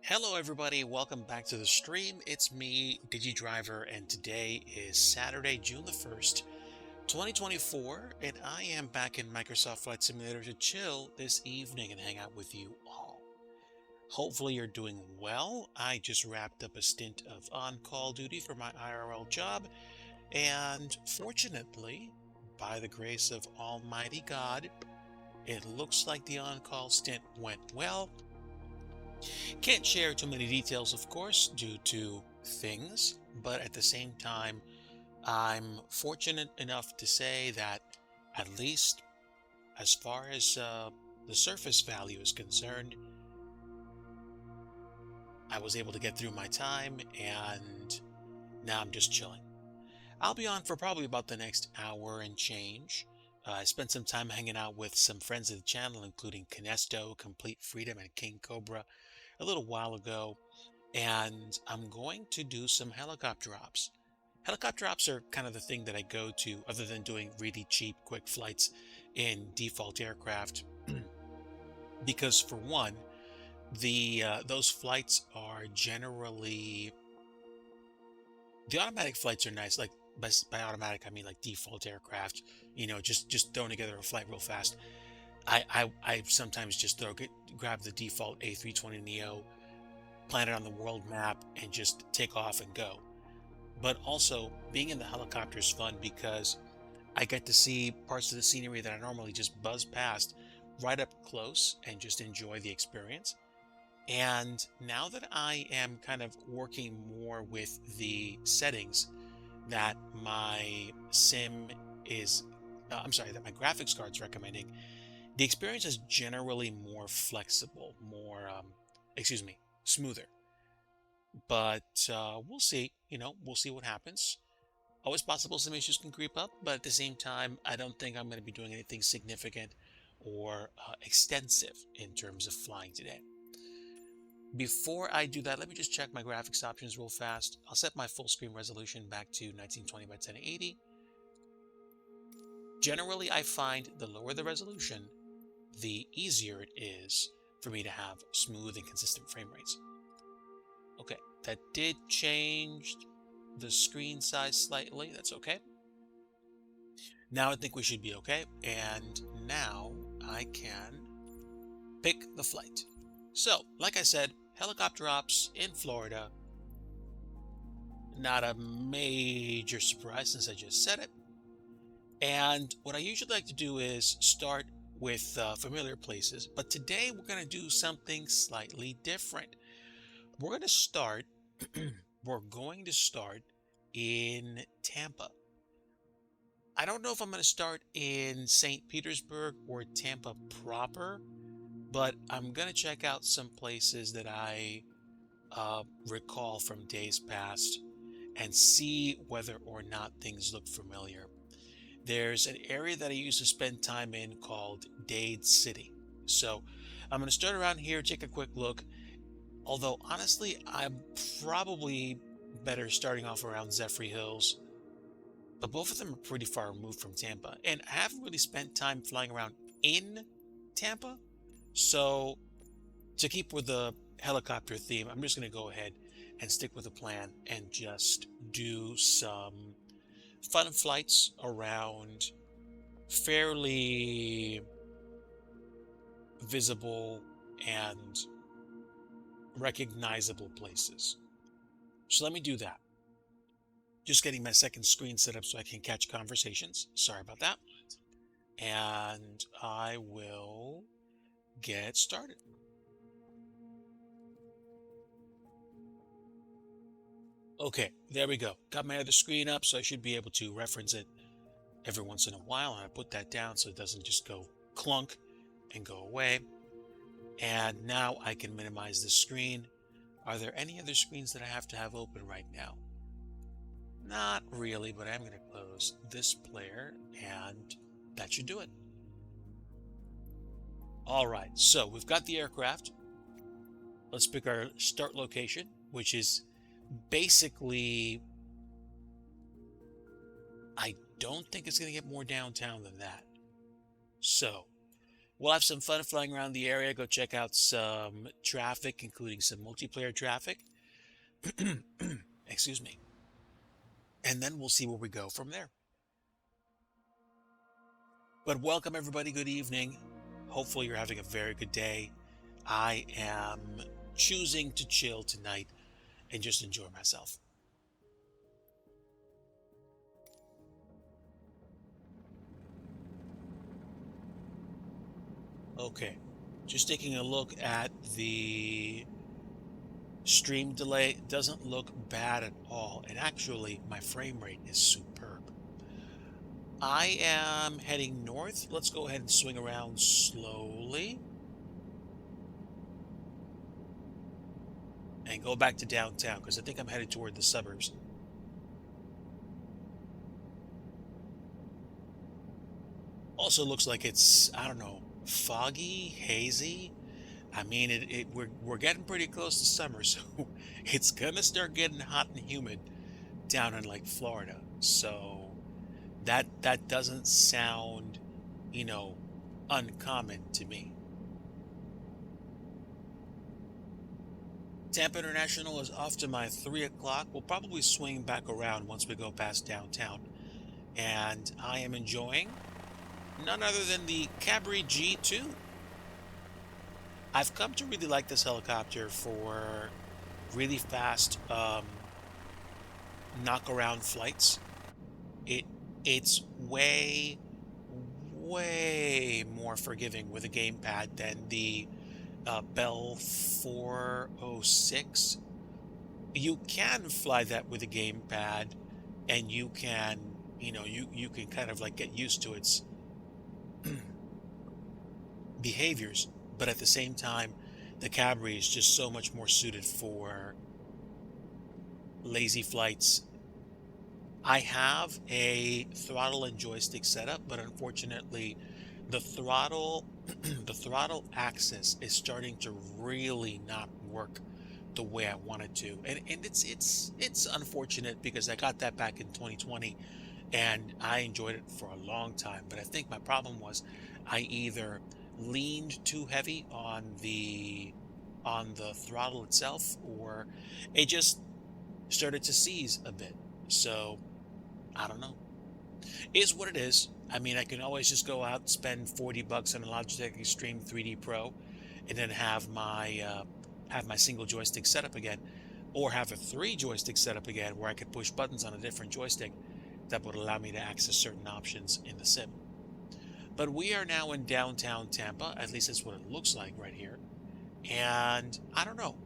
Hello, everybody. Welcome back to the stream. It's me, DigiDriver, and today is Saturday, June the 1st, 2024, and I am back in Microsoft Flight Simulator to chill this evening and hang out with you all. Hopefully, you're doing well. I just wrapped up a stint of on-call duty for my IRL job, and fortunately, by the grace of Almighty God, it looks like the on-call stint went well. Can't share too many details, of course, due to things, but at the same time, I'm fortunate enough to say that at least as far as the surface value is concerned, I was able to get through my time and now I'm just chilling. I'll be on for probably about the next hour and change. I spent some time hanging out with some friends of the channel, including Kinesto, Complete Freedom, and King Cobra a little while ago, and I'm going to do some helicopter ops. Helicopter ops are kind of the thing that I go to other than doing really cheap, quick flights in default aircraft, because for one, the those flights are generally the automatic flights are nice. Like by automatic, I mean like default aircraft. Just throwing together a flight real fast. I sometimes just grab the default A320 Neo, plant it on the world map, and just take off and go. But also, being in the helicopter is fun because I get to see parts of the scenery that I normally just buzz past right up close and just enjoy the experience. And now that I am kind of working more with the settings that my sim is, that my graphics card's recommending, the experience is generally more flexible, smoother. But we'll see. We'll see what happens. Always possible some issues can creep up, but at the same time, I don't think I'm going to be doing anything significant or extensive in terms of flying today. Before I do that, let me just check my graphics options real fast. I'll set my full screen resolution back to 1920 by 1080. Generally, I find the lower the resolution, the easier it is for me to have smooth and consistent frame rates. Okay, that did change the screen size slightly. That's okay. Now I think we should be okay. And now I can pick the flight. So, like I said, helicopter ops in Florida. Not a major surprise since I just said it. And what I usually like to do is start with familiar places, but today we're going to do something slightly different. We're going to start we're going to start in Tampa. I don't know if I'm going to start in St. Petersburg or Tampa proper, but I'm going to check out some places that I recall from days past and see whether or not things look familiar. There's an area that I used to spend time in called Dade City. So I'm going to start around here, take a quick look. Although, honestly, I'm probably better starting off around Zephyr Hills. But both of them are pretty far removed from Tampa. And I haven't really spent time flying around in Tampa. So to keep with the helicopter theme, I'm just going to go ahead and stick with the plan and just do some fun flights around fairly visible and recognizable places. So let me do that. Just getting my second screen set up so I can catch conversations. Sorry about that. And I will get started. Okay, there we go. Got my other screen up, so I should be able to reference it every once in a while. And I put that down so it doesn't just go clunk and go away. And now I can minimize the screen. Are there any other screens that I have to have open right now? Not really, but I'm going to close this player and that should do it. All right, so we've got the aircraft. Let's pick our start location, which is basically, I don't think it's going to get more downtown than that. So We'll have some fun flying around the area, go check out some traffic, including some multiplayer traffic. Excuse me. And then we'll see where we go from there. But welcome, everybody. Good evening. Hopefully, you're having a very good day. I am choosing to chill tonight and just enjoy myself. Okay, just taking a look at the stream delay. Doesn't look bad at all, and actually my frame rate is superb. I am heading north. Let's go ahead and swing around slowly and go back to downtown because I think I'm headed toward the suburbs. Also looks like it's, I don't know, foggy, hazy. I mean, we're getting pretty close to summer, so it's gonna start getting hot and humid down in like Florida. So that doesn't sound, you know, uncommon to me. Tampa International is off to my 3 o'clock. We'll probably swing back around once we go past downtown. And I am enjoying none other than the Cabri G2. I've come to really like this helicopter for really fast knock around flights. It's way more forgiving with a gamepad than the Bell 406. You can fly that with a gamepad, and you can, you can kind of like get used to its behaviors, but at the same time, the Cabri is just so much more suited for lazy flights. I have a throttle and joystick setup, but unfortunately, the throttle the throttle axis is starting to really not work the way I want it to, and it's unfortunate because I got that back in 2020, and I enjoyed it for a long time. But I think my problem was I either leaned too heavy on the throttle itself, or it just started to seize a bit. So I don't know. Is what it is. I mean, I can always just go out and spend $40 on a Logitech Extreme 3D Pro, and then have my single joystick setup again, or have a 3 joystick setup again where I could push buttons on a different joystick that would allow me to access certain options in the sim. But we are now in downtown Tampa. At least that's what it looks like right here. And I don't know.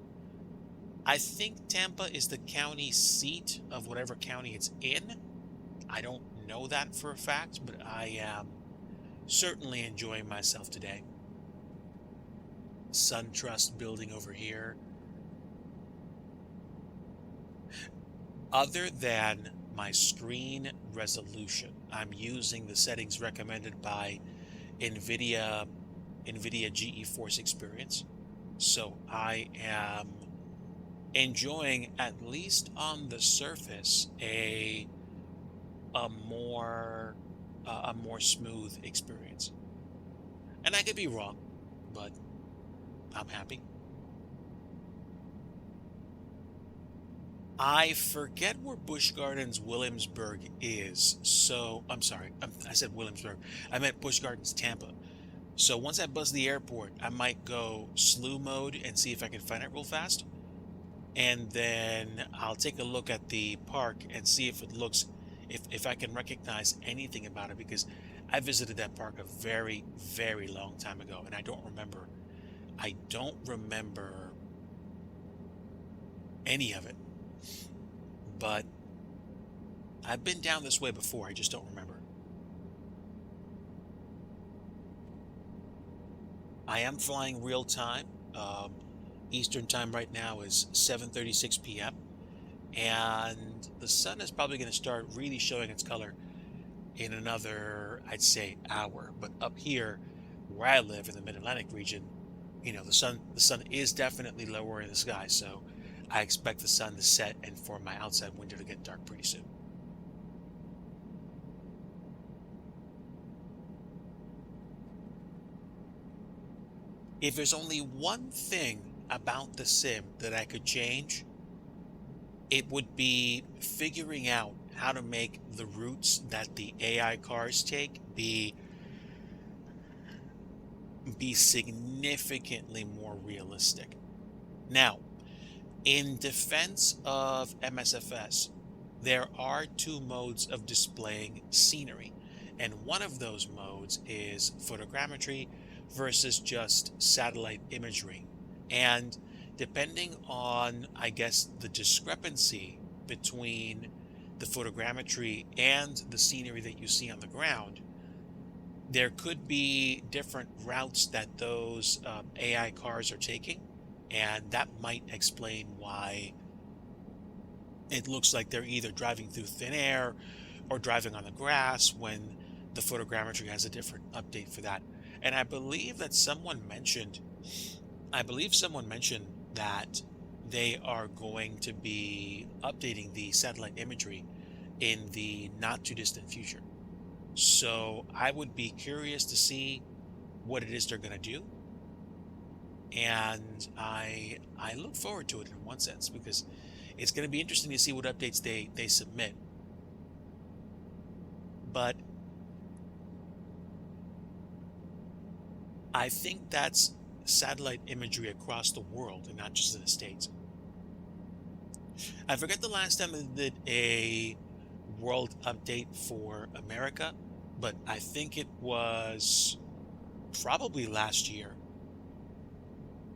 I think Tampa is the county seat of whatever county it's in. I don't know that for a fact, but I am certainly enjoying myself today. SunTrust building over here. Other than my screen resolution, I'm using the settings recommended by NVIDIA GeForce Experience. So I am enjoying, at least on the surface, a more smooth experience. And I could be wrong, but I'm happy. I forget where Busch Gardens Williamsburg is. So I'm sorry, I said Williamsburg. I meant Busch Gardens Tampa. So once I buzz the airport, I might go slew mode and see if I can find it real fast. And then I'll take a look at the park and see if it looks, if I can recognize anything about it, because I visited that park a very long time ago, and I don't remember any of it. But I've been down this way before, I just don't remember. I am flying real time. Eastern time right now is 7:36 p.m. and the sun is probably going to start really showing its color in another, I'd say, hour. But up here where I live in the Mid-Atlantic region, the sun is definitely lower in the sky, so I expect the sun to set and for my outside window to get dark pretty soon. If there's only one thing about the sim that I could change, it would be figuring out how to make the routes that the AI cars take be significantly more realistic. Now, in defense of MSFS, there are two modes of displaying scenery, and one of those modes is photogrammetry versus just satellite imagery. And depending on, I guess, the discrepancy between the photogrammetry and the scenery that you see on the ground, there could be different routes that those AI cars are taking, and that might explain why it looks like they're either driving through thin air or driving on the grass when the photogrammetry has a different update for that. And I believe someone mentioned that they are going to be updating the satellite imagery in the not too distant future. So I would be curious to see what it is they're going to do. And I look forward to it in one sense because it's going to be interesting to see what updates they submit. But I think that's satellite imagery across the world and not just in the States. I forget the last time they did a world update for America, but I think it was probably last year.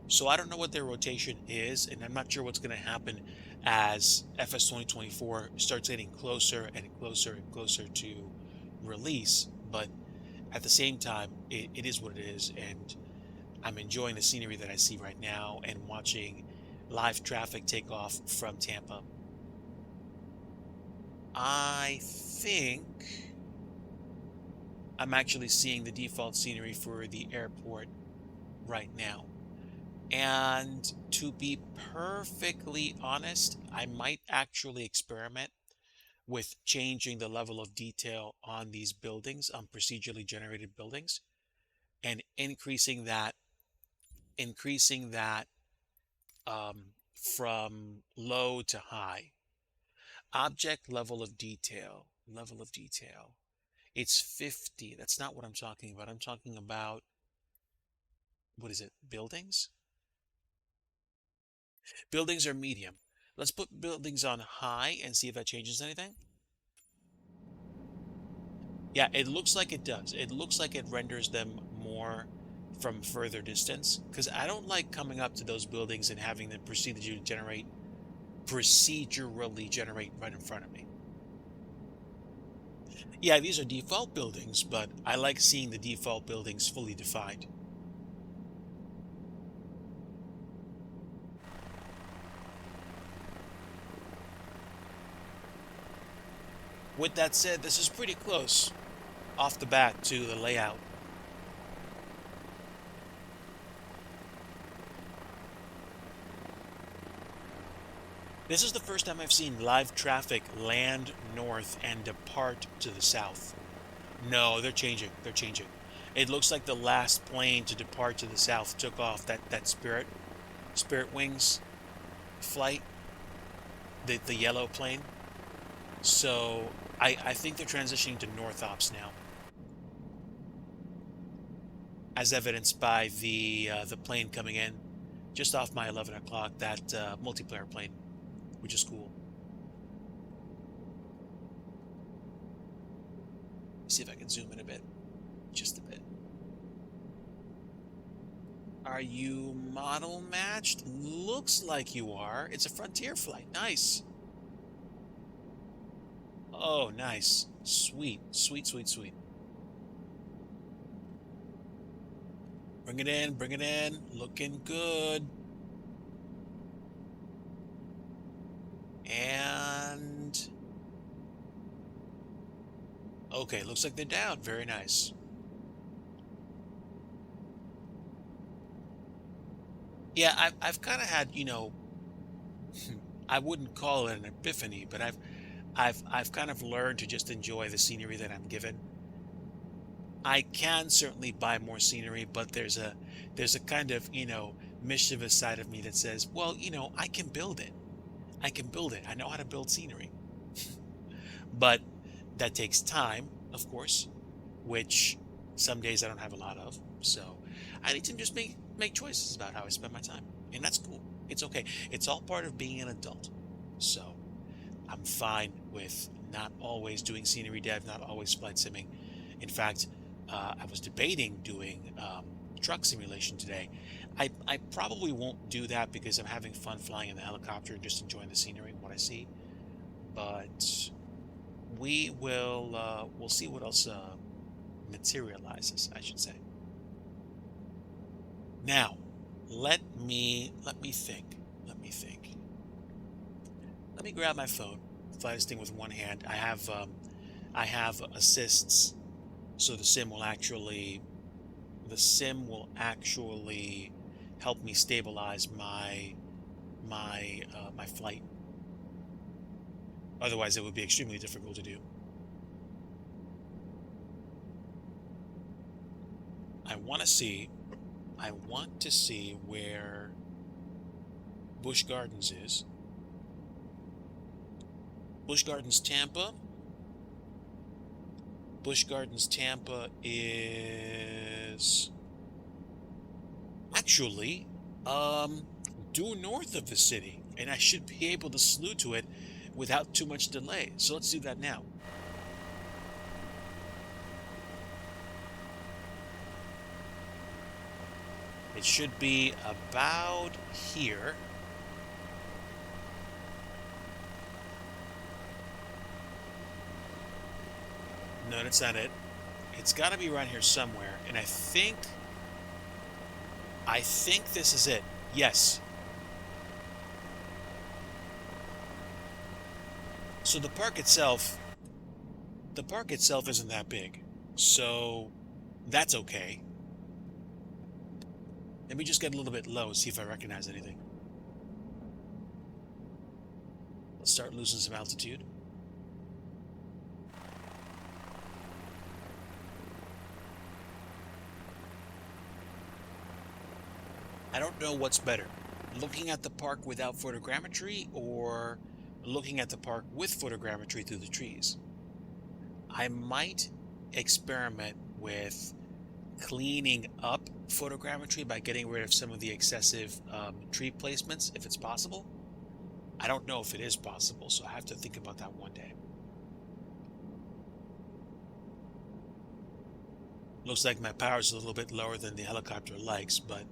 So I don't know what their rotation is, and I'm not sure what's going to happen as FS 2024 starts getting closer and closer and closer to release. But at the same time, it is what it is, and I'm enjoying the scenery that I see right now and watching live traffic take off from Tampa. I think I'm actually seeing the default scenery for the airport right now. And to be perfectly honest, I might actually experiment with changing the level of detail on these buildings, on procedurally generated buildings, and increasing that from low to high. Object level of detail. It's 50. That's not what I'm talking about. I'm talking about, what is it? Buildings? Buildings are medium. Let's put buildings on high and see if that changes anything. Yeah, it looks like it does. It looks like it renders them more from further distance because I don't like coming up to those buildings and having them procedurally generate right in front of me. Yeah, these are default buildings, but I like seeing the default buildings fully defined. With that said, this is pretty close off the bat to the layout. This is the first time I've seen live traffic land north and depart to the south. No, they're changing. They're changing. It looks like the last plane to depart to the south took off that Spirit Wings flight, the yellow plane. So I think they're transitioning to North Ops now, as evidenced by the plane coming in just off my 11 o'clock, that multiplayer plane, which is cool. See if I can zoom in a bit, just a bit. Are you model matched? Looks like you are. It's a Frontier flight. Nice. Oh, nice. Sweet, sweet, sweet, sweet. Bring it in, bring it in. Looking good. And okay, looks like they're down. Very nice. Yeah, I've kind of had, I wouldn't call it an epiphany, but I've kind of learned to just enjoy the scenery that I'm given. I can certainly buy more scenery, but there's a kind of, mischievous side of me that says, well, I can build it. I can build it. I know how to build scenery. But that takes time, of course, which some days I don't have a lot of. So I need to just make choices about how I spend my time. And that's cool. It's okay. It's all part of being an adult. So I'm fine with not always doing scenery dev, not always flight simming. In fact, I was debating doing truck simulation today. I probably won't do that because I'm having fun flying in the helicopter and just enjoying the scenery and what I see. But we'll see what else materializes, I should say. Now, let me think. Let me grab my phone, fly this thing with one hand. I have assists, so the sim will actually help me stabilize my flight. Otherwise, it would be extremely difficult to do. I want to see where Busch Gardens is. Busch Gardens, Tampa. Busch Gardens, Tampa is actually due north of the city, and I should be able to slew to it without too much delay. So let's do that now. It should be about here. No, that's not it. It's got to be around here somewhere, and I think this is it. Yes. So the park itself isn't that big, so that's okay. Let me just get a little bit low, see if I recognize anything. Let's start losing some altitude. I don't know what's better, looking at the park without photogrammetry or looking at the park with photogrammetry through the trees. I might experiment with cleaning up photogrammetry by getting rid of some of the excessive tree placements, if it's possible. I don't know if it is possible, so I have to think about that one day. Looks like my power is a little bit lower than the helicopter likes, but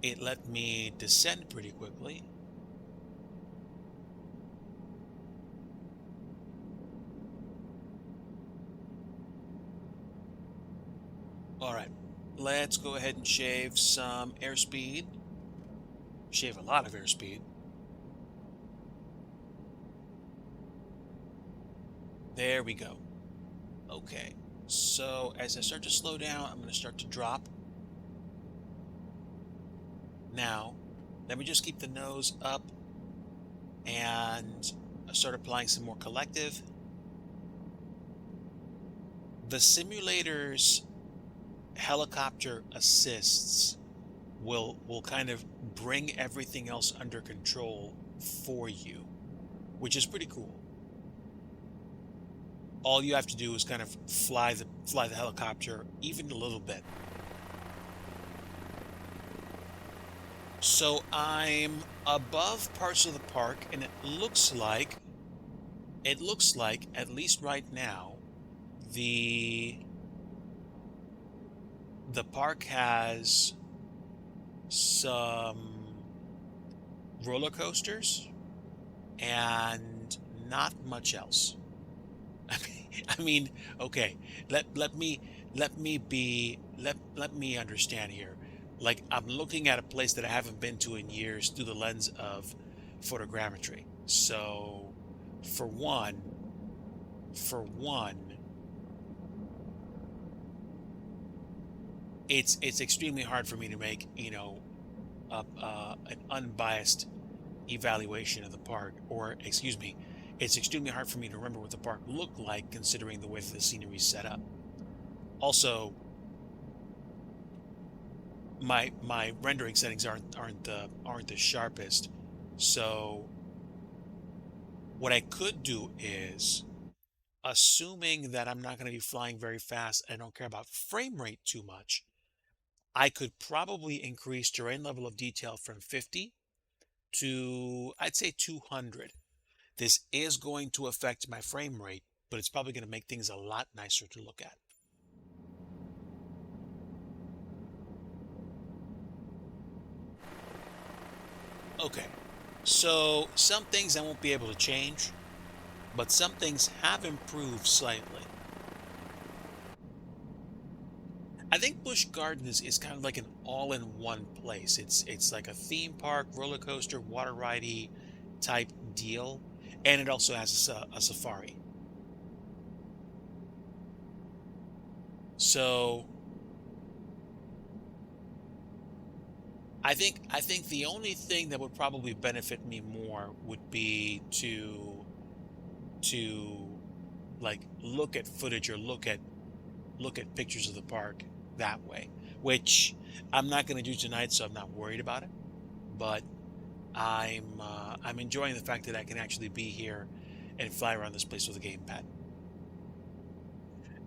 it let me descend pretty quickly. All right, let's go ahead and shave some airspeed. Shave a lot of airspeed. There we go. Okay, so as I start to slow down, I'm going to start to drop. Now, let me just keep the nose up and start applying some more collective. The simulator's helicopter assists will kind of bring everything else under control for you, which is pretty cool. All you have to do is kind of fly the helicopter even a little bit. So I'm above parts of the park, and it looks like, at least right now, the park has some roller coasters and not much else. I mean, okay, let me understand here. Like, I'm looking at a place that I haven't been to in years through the lens of photogrammetry. So, for one, it's extremely hard for me to make, an unbiased evaluation of the park, or excuse me, it's extremely hard for me to remember what the park looked like considering the way that the scenery is set up. Also, my rendering settings aren't the sharpest. So what I could do is, assuming that I'm not going to be flying very fast, I don't care about frame rate too much, I could probably increase terrain level of detail from 50 to, I'd say, 200. This is going to affect my frame rate, but it's probably going to make things a lot nicer to look at. Okay, so some things I won't be able to change, but some things have improved slightly. I think Busch Gardens is kind of like an all-in-one place. It's like a theme park, roller coaster, water ridey type deal, and it also has a safari. So I think the only thing that would probably benefit me more would be to like look at footage or look at pictures of the park that way, which I'm not going to do tonight, so I'm not worried about it. But I'm enjoying the fact that I can actually be here and fly around this place with a gamepad.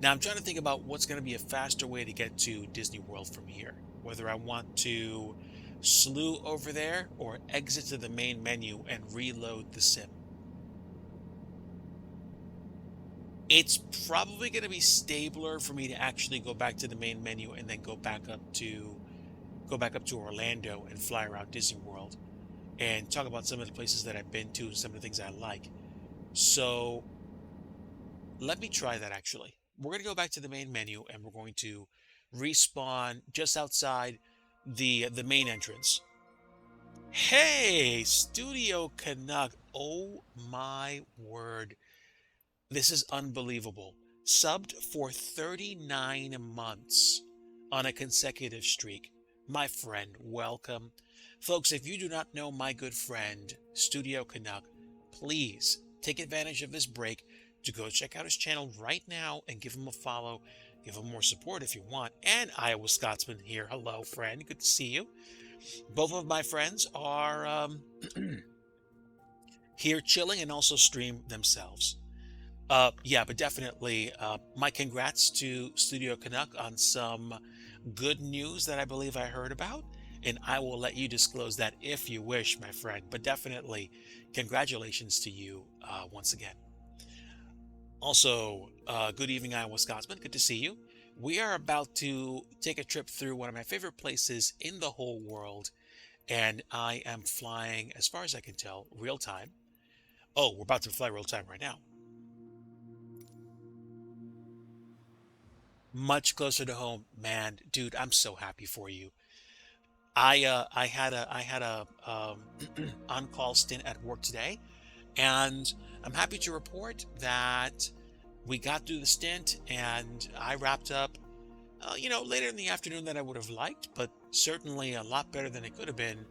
Now I'm trying to think about what's going to be a faster way to get to Disney World from here. Whether I want to slew over there or exit to the main menu and reload the sim. It's probably going to be stabler for me to actually go back to the main menu and then go back up to Orlando and fly around Disney World and talk about some of the places that I've been to and some of the things I like. So let me try that actually. We're going to go back to the main menu and we're going to respawn just outside the main entrance. Hey, Studio Canuck. Oh my word. This is unbelievable. Subbed for 39 months on a consecutive streak. My friend, welcome. Folks, if you do not know my good friend, Studio Canuck, please take advantage of this break to go check out his channel right now and give him a follow. Give him more support if you want. And Iowa Scotsman here. Hello, friend. Good to see you. Both of my friends are here chilling and also stream themselves. Yeah, but definitely my congrats to Studio Canuck on some good news that I believe I heard about. And I will let you disclose that if you wish, my friend. But definitely, congratulations to you once again. Also, good evening, Iowa Scotsman. Good to see you. We are about to take a trip through one of my favorite places in the whole world. And I am flying, as far as I can tell, real time. Oh, we're about to fly real time right now. Much closer to home. Man, dude, I'm so happy for you. I had a on-call stint at work today, and I'm happy to report that we got through the stint and I wrapped up, later in the afternoon than I would have liked, but certainly a lot better than it could have been,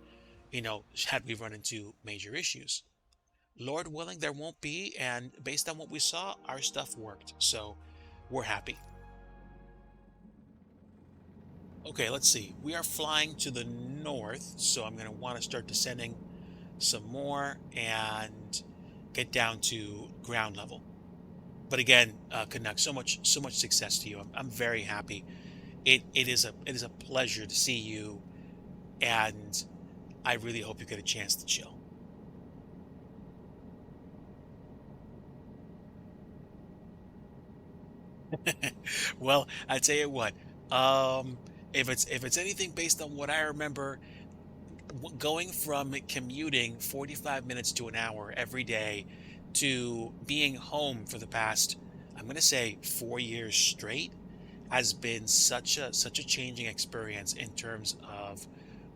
had we run into major issues. Lord willing, there won't be, and based on what we saw, our stuff worked, so we're happy. Okay, let's see. We are flying to the north, so I'm going to want to start descending some more and get down to ground level. But again, Canuck, so much success to you. I'm very happy. It is a pleasure to see you, and I really hope you get a chance to chill. Well, I tell you what, um, if it's anything based on what I remember, going from commuting 45 minutes to an hour every day to being home for the past, I'm going to say 4 years straight, has been such a changing experience in terms of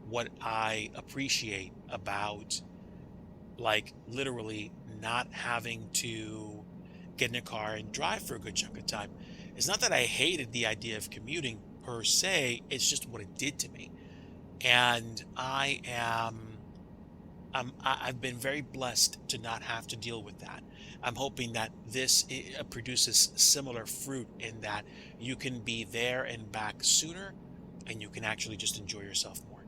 what I appreciate about, like, literally not having to get in a car and drive for a good chunk of time. It's not that I hated the idea of commuting per se, it's just what it did to me. And I've been very blessed to not have to deal with that. I'm hoping that this produces similar fruit in that you can be there and back sooner, and you can actually just enjoy yourself more.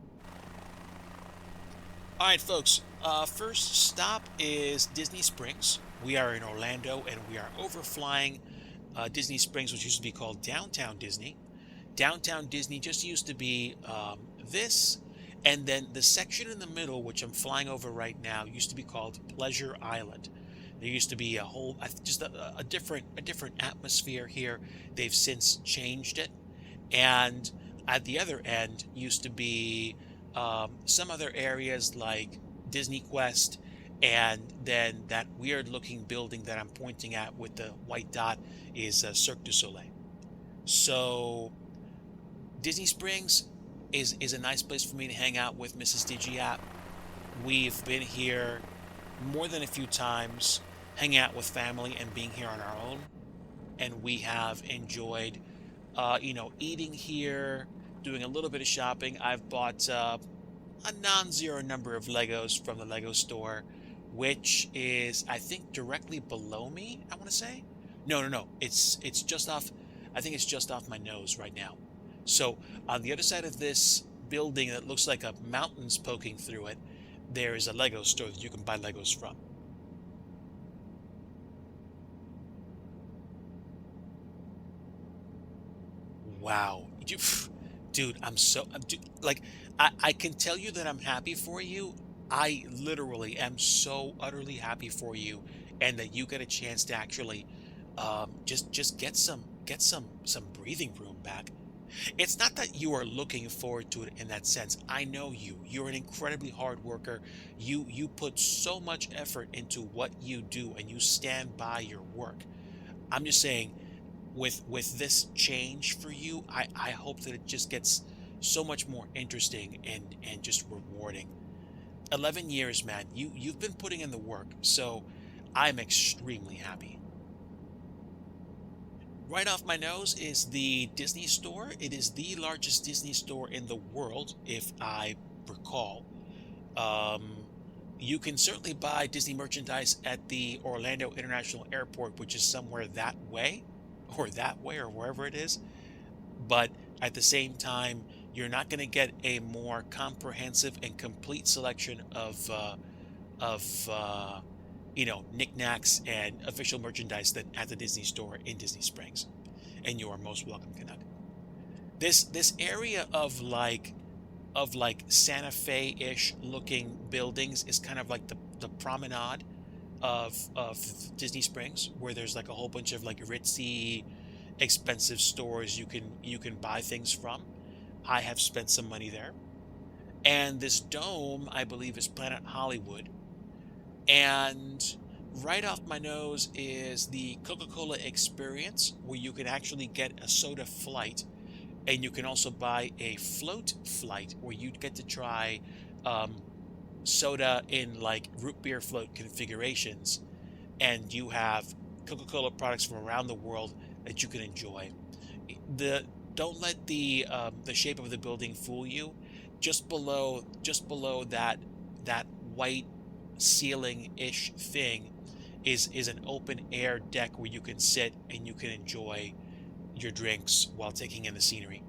All right, folks. First stop is Disney Springs. We are in Orlando, and we are overflying Disney Springs, which used to be called Downtown Disney. Downtown Disney just used to be this, and then the section in the middle, which I'm flying over right now, used to be called Pleasure Island. There used to be a whole, just a different atmosphere here. They've since changed it, and at the other end used to be some other areas like Disney Quest, and then that weird looking building that I'm pointing at with the white dot is Cirque du Soleil. So Disney Springs is a nice place for me to hang out with Mrs. DIGI. We've been here more than a few times, hanging out with family and being here on our own. And we have enjoyed, eating here, doing a little bit of shopping. I've bought a non-zero number of Legos from the Lego store, which is, I think, directly below me, I want to say. No, no, no. It's just off. I think it's just off my nose right now. So on the other side of this building that looks like a mountain's poking through it, there is a Lego store that you can buy Legos from. Wow. Dude, like, I can tell you that I'm happy for you. I literally am so utterly happy for you, and that you get a chance to actually just get some breathing room back. It's not that you are looking forward to it in that sense. I know you. You're an incredibly hard worker. You put so much effort into what you do, and you stand by your work. I'm just saying, with this change for you, I hope that it just gets so much more interesting and just rewarding. 11 years, man. You've been putting in the work, so I'm extremely happy. Right off my nose is the Disney store. It is the largest Disney store in the world, if I recall. Um, you can certainly buy Disney merchandise at the Orlando International Airport, which is somewhere that way, or wherever it is. But at the same time, you're not going to get a more comprehensive and complete selection of knickknacks and official merchandise than at the Disney store in Disney Springs. And you are most welcome, Canuck. This area of like Santa Fe-ish looking buildings is kind of like the promenade of Disney Springs, where there's like a whole bunch of like ritzy, expensive stores you can buy things from. I have spent some money there. And this dome, I believe, is Planet Hollywood. And right off my nose is the Coca-Cola experience, where you can actually get a soda flight, and you can also buy a float flight where you get to try um, soda in like root beer float configurations, and you have Coca-Cola products from around the world that you can enjoy. The Don't let the shape of the building fool you. Just below that white ceiling-ish thing is an open air deck where you can sit and you can enjoy your drinks while taking in the scenery.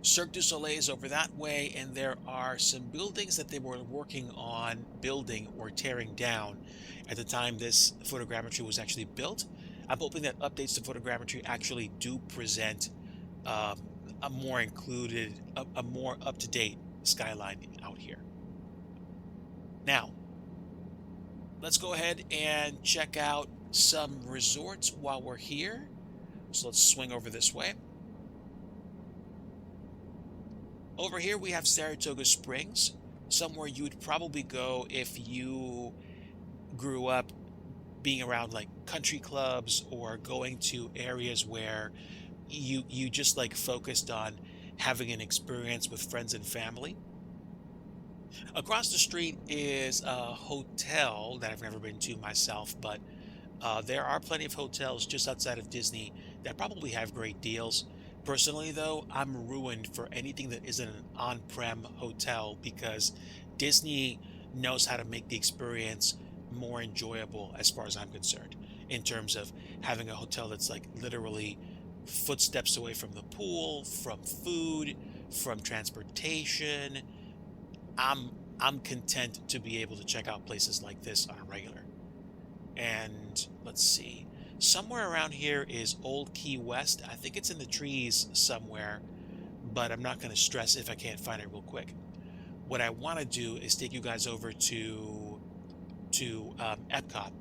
Cirque du Soleil is over that way, and there are some buildings that they were working on building or tearing down at the time this photogrammetry was actually built. I'm hoping that updates to photogrammetry actually do present um, a more up-to-date skyline out here. Now, let's go ahead and check out some resorts while we're here. So let's swing over this way. Over here we have Saratoga Springs, somewhere you would probably go if you grew up being around like country clubs, or going to areas where you just like focused on having an experience with friends and family. Across the street is a hotel that I've never been to myself, but there are plenty of hotels just outside of Disney that probably have great deals. Personally, though, I'm ruined for anything that isn't an on-prem hotel because Disney knows how to make the experience more enjoyable as far as I'm concerned, in terms of having a hotel that's like literally footsteps away from the pool, from food, from transportation. I'm I'm content to be able to check out places like this on a regular. And let's see. Somewhere around here is Old Key West. I think it's in the trees somewhere, but I'm not going to stress if I can't find it real quick. What I want to do is take you guys over to Epcot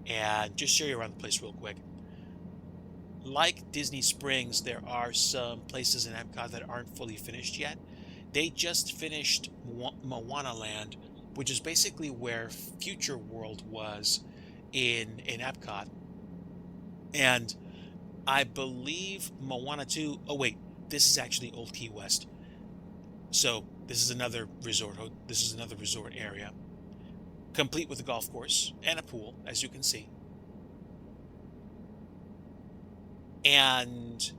and just show you around the place real quick. Like Disney Springs, there are some places in Epcot that aren't fully finished yet. They just finished Moana Land, which is basically where Future World was in Epcot. And I believe Moana 2. Oh wait, this is actually Old Key West. So this is another resort. This is another resort area, complete with a golf course and a pool, as you can see. And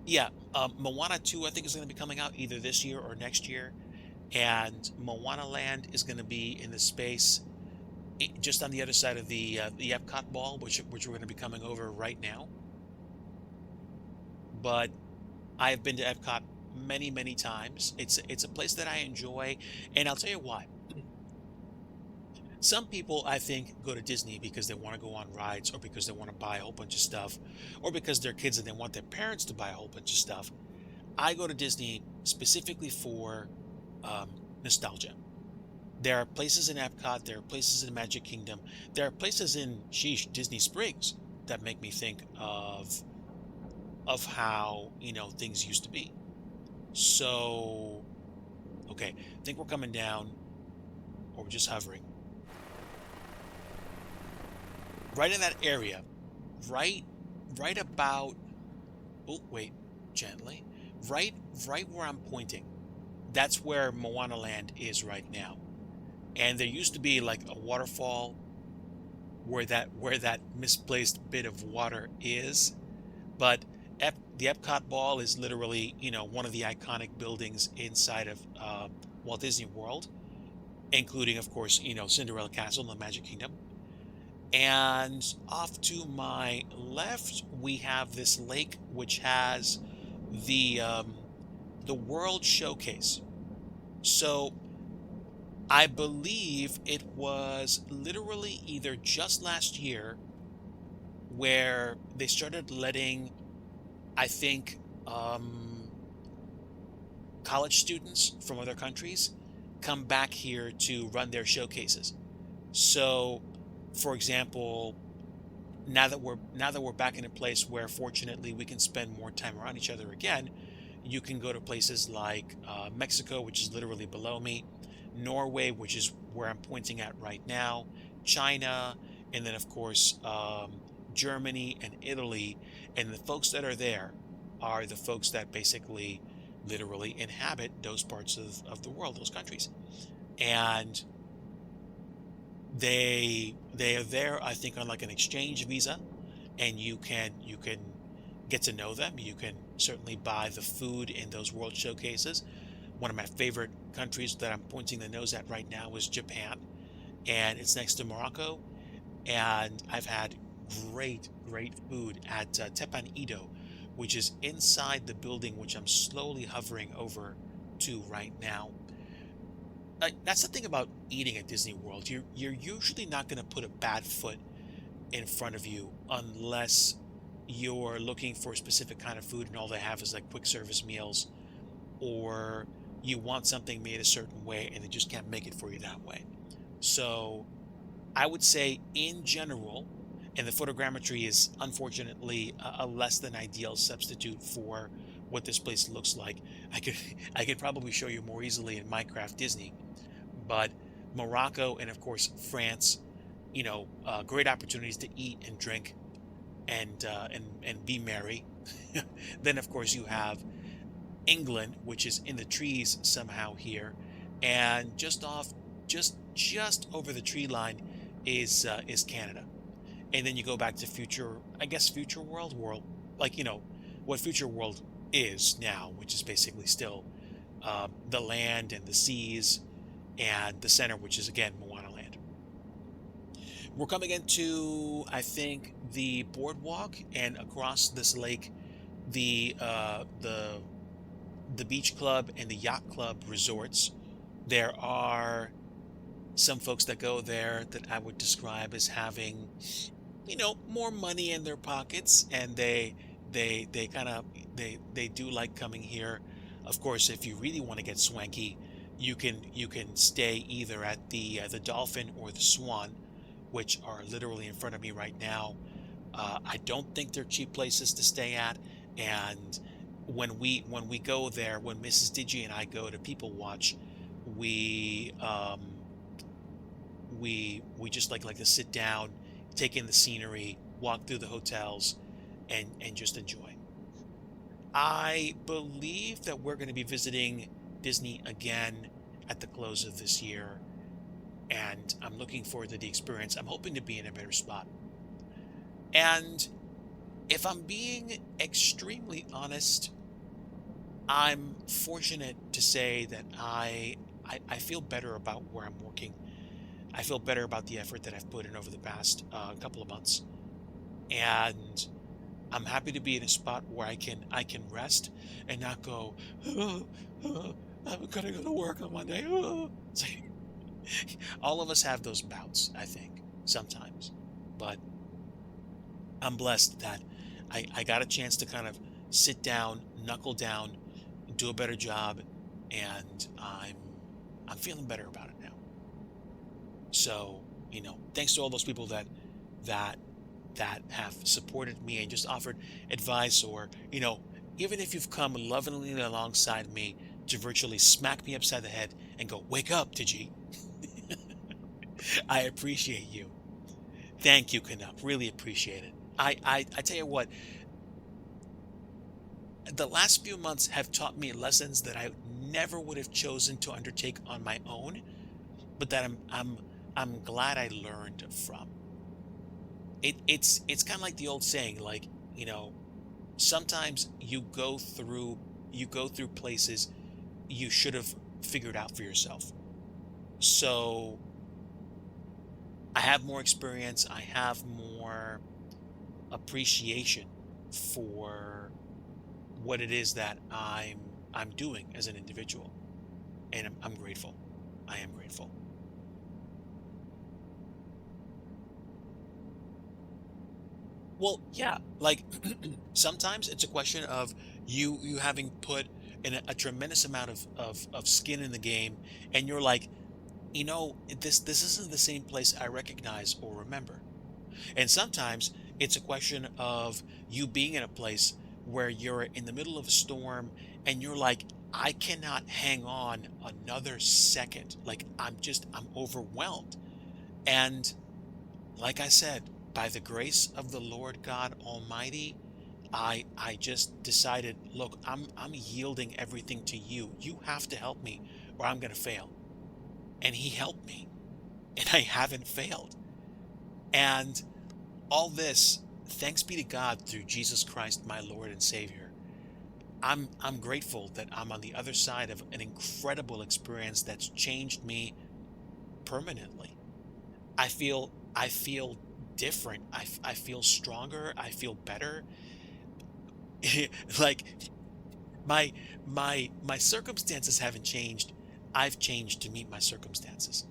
yeah, Moana 2 I think is going to be coming out either this year or next year, and Moana Land is going to be in the space just on the other side of the Epcot ball, which we're going to be coming over right now. But I've been to Epcot many times. It's a place that I enjoy, and I'll tell you why. Some people, I think, go to Disney because they want to go on rides, or because they want to buy a whole bunch of stuff, or because they're kids and they want their parents to buy a whole bunch of stuff. I go to Disney specifically for nostalgia. There are places in Epcot, there are places in Magic Kingdom, there are places in Disney Springs that make me think of how, things used to be. So, okay, I think we're coming down, or we're just hovering. Right in that area, right right about, oh wait, gently. Right where I'm pointing. That's where Moana Land is right now. And there used to be like a waterfall where that misplaced bit of water is. But the Epcot Ball is literally, one of the iconic buildings inside of Walt Disney World, including, of course, Cinderella Castle in the Magic Kingdom. And off to my left, we have this lake which has the World Showcase. So I believe it was literally either just last year where they started letting, I think, college students from other countries come back here to run their showcases. So, for example, now that we're back in a place where fortunately we can spend more time around each other again, you can go to places like Mexico, which is literally below me, Norway, which is where I'm pointing at right now, China, and then of course Germany and Italy. And the folks that are there are the folks that basically literally inhabit those parts of the world, those countries. And they are there, I think, on like an exchange visa, and you can get to know them. You can certainly buy the food in those world showcases. One of my favorite countries that I'm pointing the nose at right now is Japan, and it's next to Morocco. And I've had great food at Tepan Edo, which is inside the building which I'm slowly hovering over to right now. That's the thing about eating at Disney World. You're usually not going to put a bad foot in front of you unless you're looking for a specific kind of food and all they have is like quick service meals, or you want something made a certain way and they just can't make it for you that way. So I would say in general, and the photogrammetry is unfortunately a less than ideal substitute for what this place looks like. I could probably show you more easily in Minecraft Disney, but Morocco and of course France, great opportunities to eat and drink and be merry. Then of course you have England, which is in the trees somehow here, and just over the tree line is Canada. And then you go back to Future World, like what Future World is now, which is basically still the land and the seas, and the center, which is again Moana Land. We're coming into, I think, the boardwalk, and across this lake, the beach club and the yacht club resorts. There are some folks that go there that I would describe as having, more money in their pockets, and they kind of they do like coming here. Of course, if you really want to get swanky, you can stay either at the Dolphin or the Swan, which are literally in front of me right now. I don't think they're cheap places to stay at, and when we go there, when Mrs. Digi and I go to people watch, we we just like to sit down, take in the scenery, walk through the hotels, and just enjoy. I believe that we're going to be visiting Disney again at the close of this year, and I'm looking forward to the experience. I'm hoping to be in a better spot. And if I'm being extremely honest, I'm fortunate to say that I feel better about where I'm working. I feel better about the effort that I've put in over the past couple of months, and I'm happy to be in a spot where I can rest and not go, "Oh, I'm gonna go to work on Monday." Oh." It's like, all of us have those bouts, I think, sometimes. But I'm blessed that I got a chance to kind of sit down, knuckle down, do a better job, and I'm feeling better about it now. So, thanks to all those people that that have supported me and just offered advice, or, even if you've come lovingly alongside me to virtually smack me upside the head and go, "Wake up, Digi." I appreciate you. Thank you, Canuck. Really appreciate it. I tell you what, the last few months have taught me lessons that I never would have chosen to undertake on my own, but that I'm glad I learned from. It's kind of like the old saying, like, sometimes you go through places you should have figured out for yourself. So I have more experience, I have more appreciation for what it is that I'm doing as an individual, and I'm grateful. I am grateful. Well, yeah, like sometimes it's a question of you having put in a tremendous amount of skin in the game, and you're like, this isn't the same place I recognize or remember. And sometimes it's a question of you being in a place where you're in the middle of a storm, and you're like, I cannot hang on another second. Like, I'm overwhelmed. And like I said, by the grace of the Lord God Almighty, I just decided, look, I'm yielding everything to you. You have to help me or I'm going to fail. And he helped me, and I haven't failed. And all this, thanks be to God through Jesus Christ, my Lord and Savior. I'm grateful that I'm on the other side of an incredible experience that's changed me permanently. I feel different. I feel stronger. I feel better. Like, my my circumstances haven't changed. I've changed to meet my circumstances.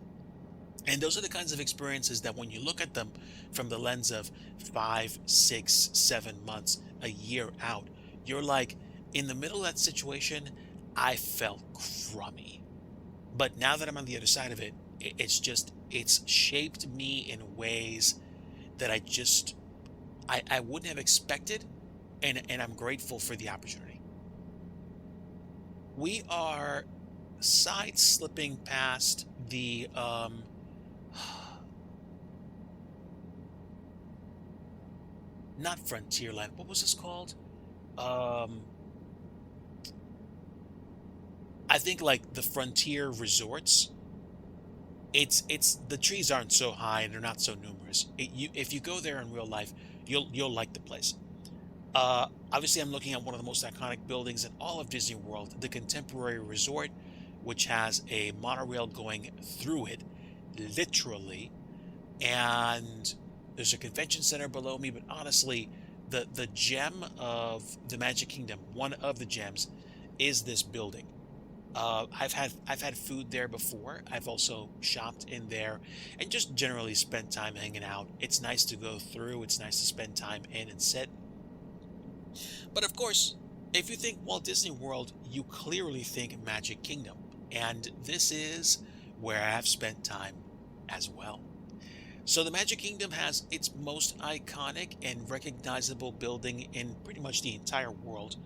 And those are the kinds of experiences that when you look at them from the lens of 5, 6, 7 months, a year out, you're like, in the middle of that situation, I felt crummy. But now that I'm on the other side of it, it's shaped me in ways that I wouldn't have expected, and I'm grateful for the opportunity. We are side slipping past the not Frontierland. What was this called? Um I think like the Frontier Resorts. It's the trees aren't so high and they're not so numerous. If you go there in real life, you'll like the place. Obviously, I'm looking at one of the most iconic buildings in all of Disney World, the Contemporary Resort, which has a monorail going through it, literally. And there's a convention center below me, but honestly, the gem of the Magic Kingdom, one of the gems, is this building. I've had food there before. I've also shopped in there and just generally spent time hanging out. It's nice to go through. It's nice to spend time in and sit. But of course, if you think Walt Disney World, you clearly think Magic Kingdom. And this is where I have spent time as well. So the Magic Kingdom has its most iconic and recognizable building in pretty much the entire world,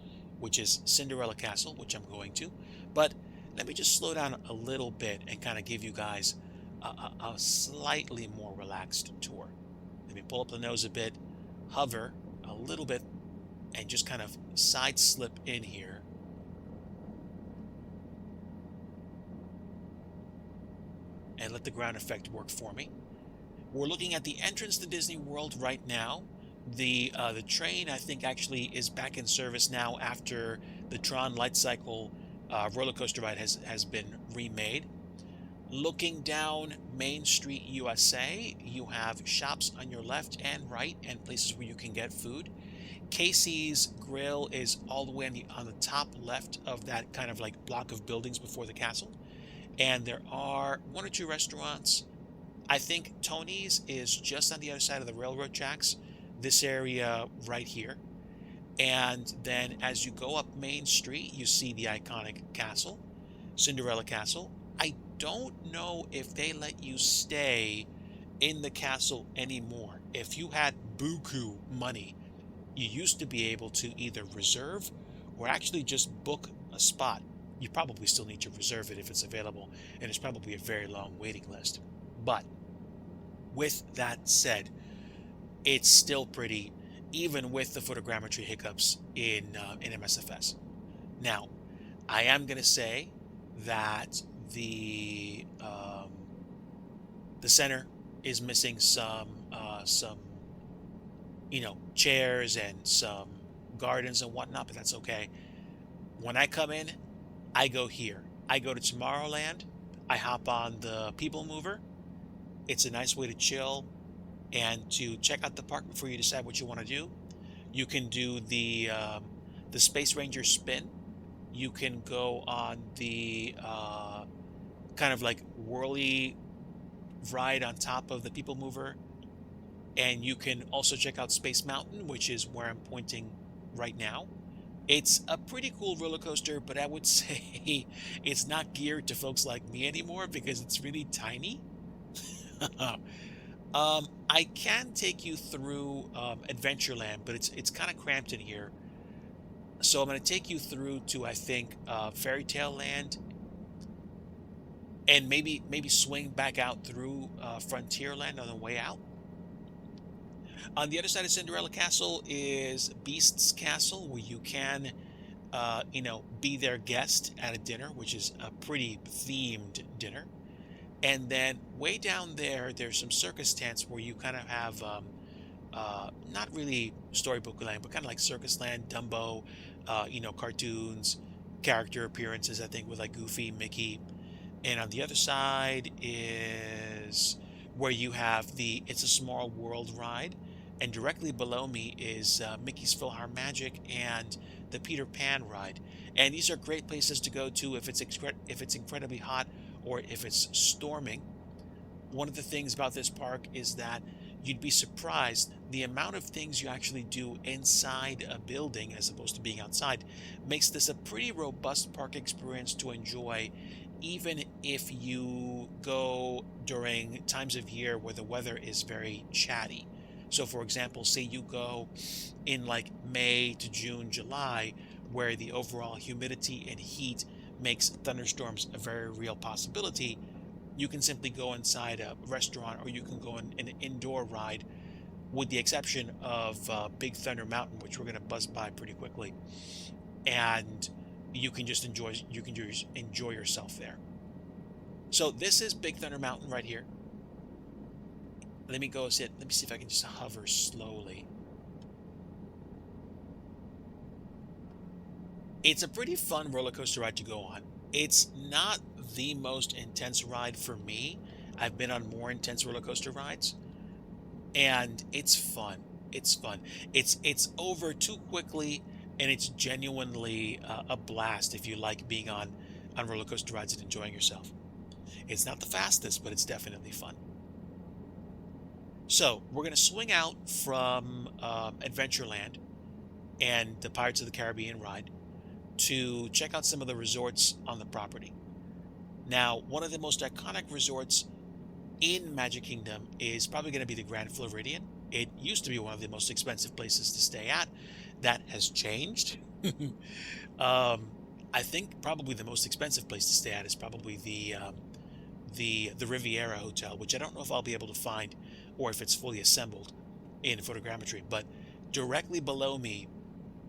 which is Cinderella Castle, which I'm going to. But let me just slow down a little bit and kind of give you guys a slightly more relaxed tour. Let me pull up the nose a bit, hover a little bit, and just kind of side slip in here. And let the ground effect work for me. We're looking at the entrance to Disney World right now. The train, I think, actually is back in service now after the Tron Light Cycle roller coaster ride has been remade. Looking down Main Street, USA, you have shops on your left and right and places where you can get food. Casey's Grill is all the way on the top left of that kind of like block of buildings before the castle. And there are one or two restaurants. I think Tony's is just on the other side of the railroad tracks, this area right here. And then as you go up Main Street, you see the iconic castle, Cinderella Castle. I don't know if they let you stay in the castle anymore. If you had buku money, you used to be able to either reserve or actually just book a spot. You probably still need to reserve it if it's available, and it's probably a very long waiting list. But with that said, it's still pretty, even with the photogrammetry hiccups in MSFS. Now, I am going to say that the center is missing some chairs and some gardens and whatnot, but that's okay. When I come in, I go here. I go to Tomorrowland. I hop on the People Mover. It's a nice way to chill and to check out the park before you decide what you want to do. You can do the Space Ranger spin. You can go on the kind of like whirly ride on top of the People Mover. And you can also check out Space Mountain, which is where I'm pointing right now. It's a pretty cool roller coaster, but I would say it's not geared to folks like me anymore because it's really tiny. I can take you through Adventureland, but it's kind of cramped in here. So I'm going to take you through to, I think, Fairy Tale Land, and maybe swing back out through Frontierland on the way out. On the other side of Cinderella Castle is Beast's Castle, where you can, be their guest at a dinner, which is a pretty themed dinner. And then way down there, there's some circus tents where you kind of have, not really storybook land, but kind of like circus land, Dumbo, cartoons, character appearances, I think, with like Goofy, Mickey. And on the other side is where you have the It's a Small World ride. And directly below me is Mickey's PhilharMagic and the Peter Pan ride. And these are great places to go to if it's incredibly hot or if it's storming. One of the things about this park is that you'd be surprised the amount of things you actually do inside a building as opposed to being outside makes this a pretty robust park experience to enjoy, even if you go during times of year where the weather is very chatty. So for example, say you go in like May to June, July, where the overall humidity and heat makes thunderstorms a very real possibility. You can simply go inside a restaurant, or you can go in an indoor ride, with the exception of Big Thunder Mountain, which we're going to buzz by pretty quickly. And you can just enjoy yourself there. So this is Big Thunder Mountain right here. Let me see if I can just hover slowly. It's a pretty fun roller coaster ride to go on. It's not the most intense ride for me. I've been on more intense roller coaster rides, and it's fun. It's fun. It's over too quickly, and it's genuinely a blast if you like being on roller coaster rides and enjoying yourself. It's not the fastest, but it's definitely fun. So we're gonna swing out from Adventureland and the Pirates of the Caribbean ride to check out some of the resorts on the property. Now, one of the most iconic resorts in Magic Kingdom is probably going to be the Grand Floridian. It used to be one of the most expensive places to stay at. That has changed. um, I think probably the most expensive place to stay at is probably the Riviera Hotel, which I don't know if I'll be able to find or if it's fully assembled in photogrammetry. But directly below me,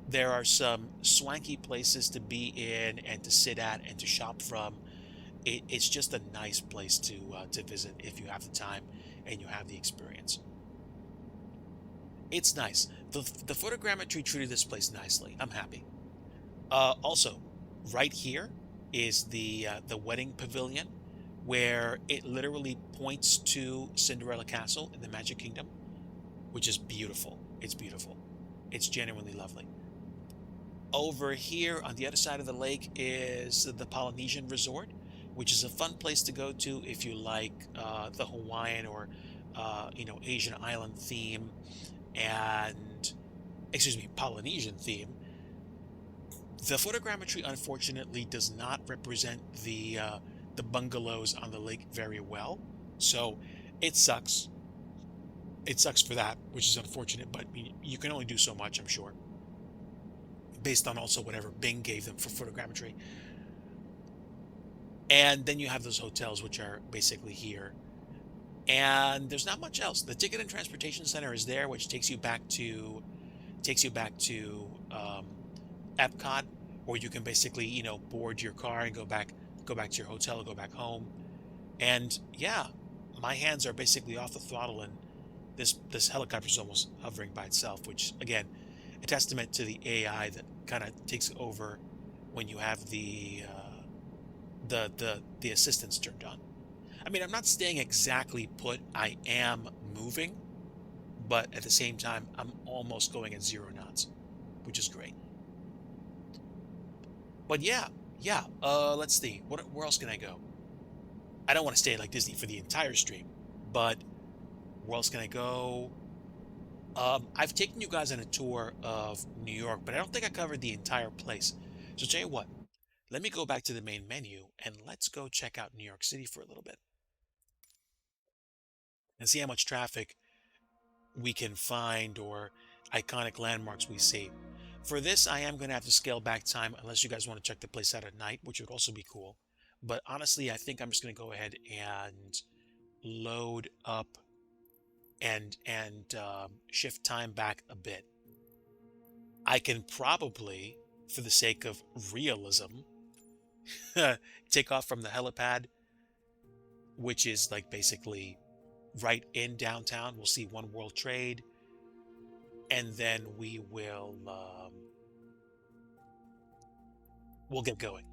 there are some swanky places to be in and to sit at and to shop from. It's just a nice place to visit if you have the time and you have the experience. It's nice. The photogrammetry treated this place nicely. I'm happy. Also, right here is the wedding pavilion, where it literally points to Cinderella Castle in the Magic Kingdom, which is beautiful. It's beautiful. It's genuinely lovely. Over here on the other side of the lake is the Polynesian Resort, which is a fun place to go to if you like the Hawaiian or Asian island theme and excuse me, Polynesian theme. The photogrammetry unfortunately does not represent the bungalows on the lake very well, so it sucks. It sucks for that, which is unfortunate, but you can only do so much, I'm sure, based on also whatever Bing gave them for photogrammetry. And then you have those hotels, which are basically here. And there's not much else. The Ticket and Transportation Center is there, which takes you back to Epcot, or you can basically board your car and go back to your hotel, go back home. And yeah, my hands are basically off the throttle, and this helicopter is almost hovering by itself, which again, a testament to the AI that kind of takes over when you have the assistance turned on. I mean, I'm not staying exactly put. I am moving, but at the same time, I'm almost going at 0 knots, which is great. But yeah, yeah. Let's see. Where else can I go? I don't want to stay at like Disney for the entire stream, but where else can I go? I've taken you guys on a tour of New York, but I don't think I covered the entire place. So tell you what, let me go back to the main menu and let's go check out New York City for a little bit and see how much traffic we can find or iconic landmarks we see. For this, I am going to have to scale back time unless you guys want to check the place out at night, which would also be cool. But honestly, I think I'm just going to go ahead and load up and shift time back a bit. I can probably, for the sake of realism, take off from the helipad, which is like basically right in downtown. We'll see One World Trade, and then we'll get going.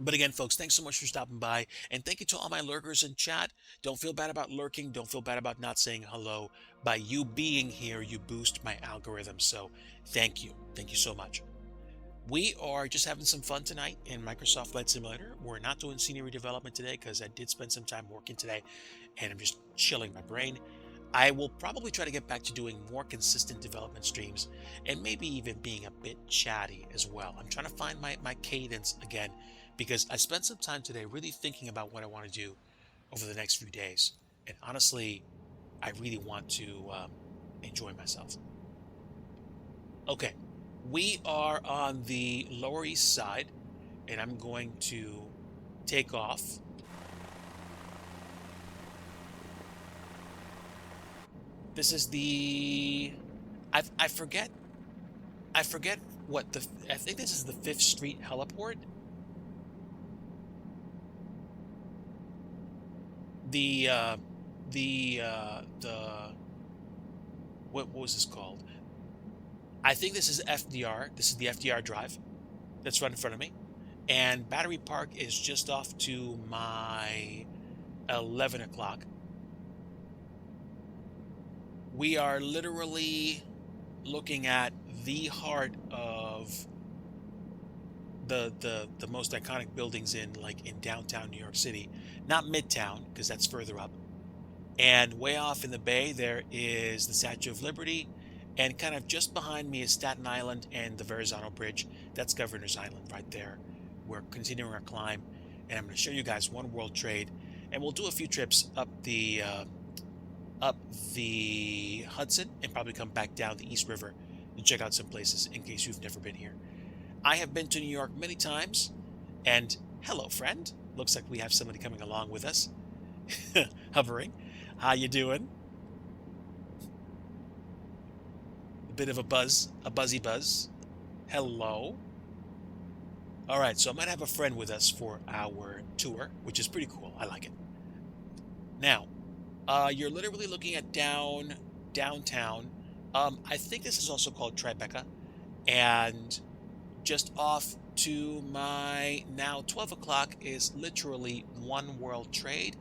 But again, folks, thanks so much for stopping by, and thank you to all my lurkers in chat. Don't feel bad about lurking. Don't feel bad about not saying hello. By you being here, you boost my algorithm. So thank you. Thank you so much. We are just having some fun tonight in Microsoft Flight Simulator. We're not doing scenery development today because I did spend some time working today and I'm just chilling my brain. I will probably try to get back to doing more consistent development streams and maybe even being a bit chatty as well. I'm trying to find my cadence again because I spent some time today really thinking about what I want to do over the next few days. And honestly, I really want to enjoy myself. Okay, we are on the Lower East Side, and I'm going to take off. This is I forget what I think this is the 5th Street heliport. The the what was this called? I think this is FDR. This is the FDR drive that's right in front of me. And Battery Park is just off to my 11 o'clock. We are literally looking at the heart of the most iconic buildings in downtown New York City, not Midtown because that's further up. And way off in the bay there is the Statue of Liberty, and kind of just behind me is Staten Island and the Verrazano Bridge. That's Governor's Island right there. We're continuing our climb, and I'm going to show you guys One World Trade, and we'll do a few trips up the Hudson and probably come back down the East River and check out some places in case you've never been here. I have been to New York many times, and hello, friend. Looks like we have somebody coming along with us. Hovering. How you doing? A bit of a buzzy buzz. Hello. All right, so I might have a friend with us for our tour, which is pretty cool. I like it. Now, you're literally looking at downtown. I think this is also called Tribeca, and just off to my now 12 o'clock is literally One World Trade,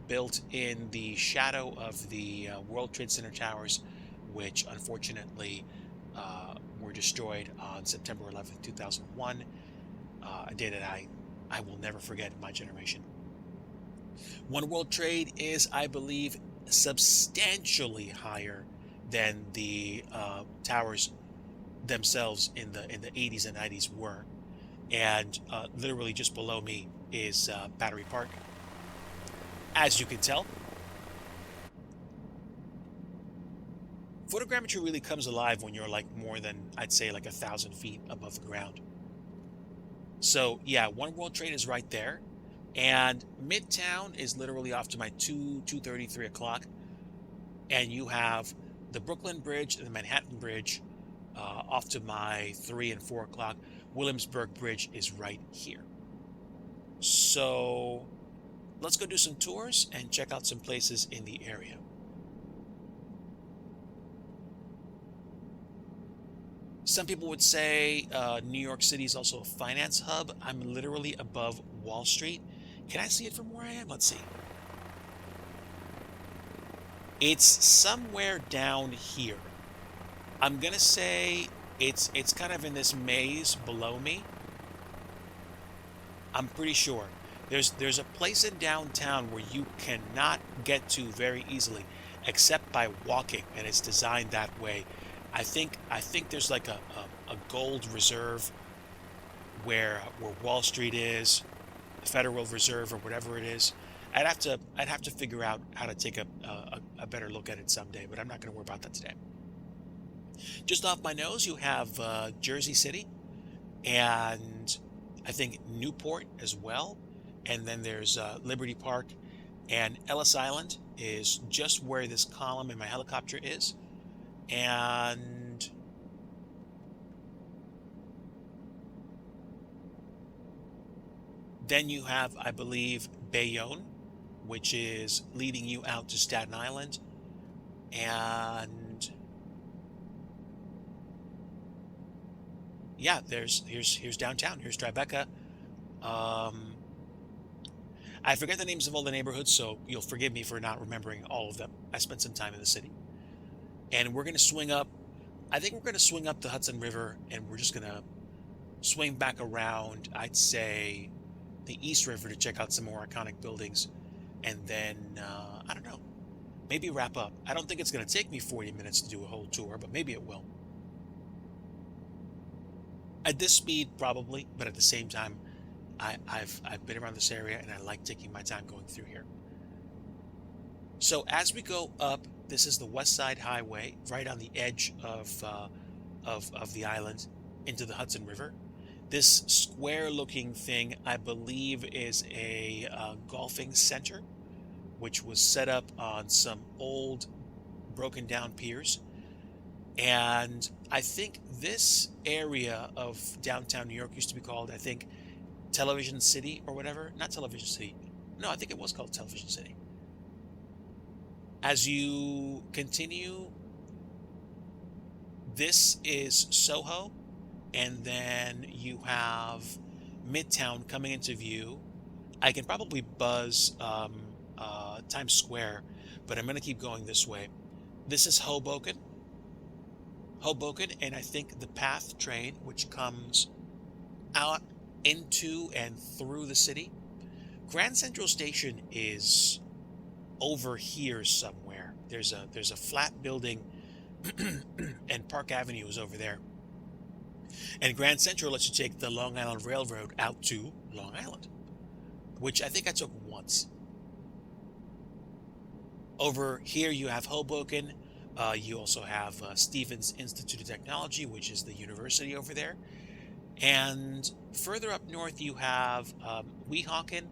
built in the shadow of the World Trade Center towers, which unfortunately were destroyed on September 11th, 2001, a day that I will never forget in my generation. One World Trade is, I believe, substantially higher than the towers themselves in the 80s and 90s were, and literally just below me is Battery Park. As you can tell, photogrammetry really comes alive when you're like more than, I'd say, like 1,000 feet above the ground. So yeah, One World Trade is right there, and Midtown is literally off to my 2:30, 3 o'clock, and you have the Brooklyn Bridge and the Manhattan Bridge off to my 3 and 4 o'clock. Williamsburg Bridge is right here. So let's go do some tours and check out some places in the area. Some people would say New York City is also a finance hub. I'm literally above Wall Street. Can I see it from where I am? Let's see. It's somewhere down here. I'm gonna say it's kind of in this maze below me. I'm pretty sure. There's a place in downtown where you cannot get to very easily except by walking, and it's designed that way. I think there's like a gold reserve where Wall Street is, the Federal Reserve or whatever it is. I'd have to figure out how to take a better look at it someday, but I'm not going to worry about that today. Just off my nose, you have Jersey City, and I think Newport as well. And then there's Liberty Park, and Ellis Island is just where this column in my helicopter is. And then you have, I believe, Bayonne, which is leading you out to Staten Island. And yeah, here's downtown. Here's Tribeca. I forget the names of all the neighborhoods, so you'll forgive me for not remembering all of them. I spent some time in the city. And we're going to swing up. I think we're going to swing up the Hudson River, and we're just going to swing back around, I'd say, the East River to check out some more iconic buildings. And then, I don't know, maybe wrap up. I don't think it's going to take me 40 minutes to do a whole tour, but maybe it will. At this speed, probably, but at the same time, I've been around this area, and I like taking my time going through here. So as we go up, this is the West Side Highway, right on the edge of the island into the Hudson River. This square-looking thing, I believe, is a golfing center, which was set up on some old, broken-down piers. And I think this area of downtown New York used to be called, I think, Television City or whatever. Not Television City. No, I think it was called Television City. As you continue This is Soho, and then you have Midtown coming into view. I can probably buzz Times Square, but I'm going to keep going this way. This is Hoboken, and I think the PATH train, which comes out into and through the city. Grand Central Station is over here somewhere. There's a flat building, and Park Avenue is over there. And Grand Central lets you take the Long Island Railroad out to Long Island, which I think I took once. Over here you have Hoboken. You also have Stevens Institute of Technology, which is the university over there. And further up north you have Weehawken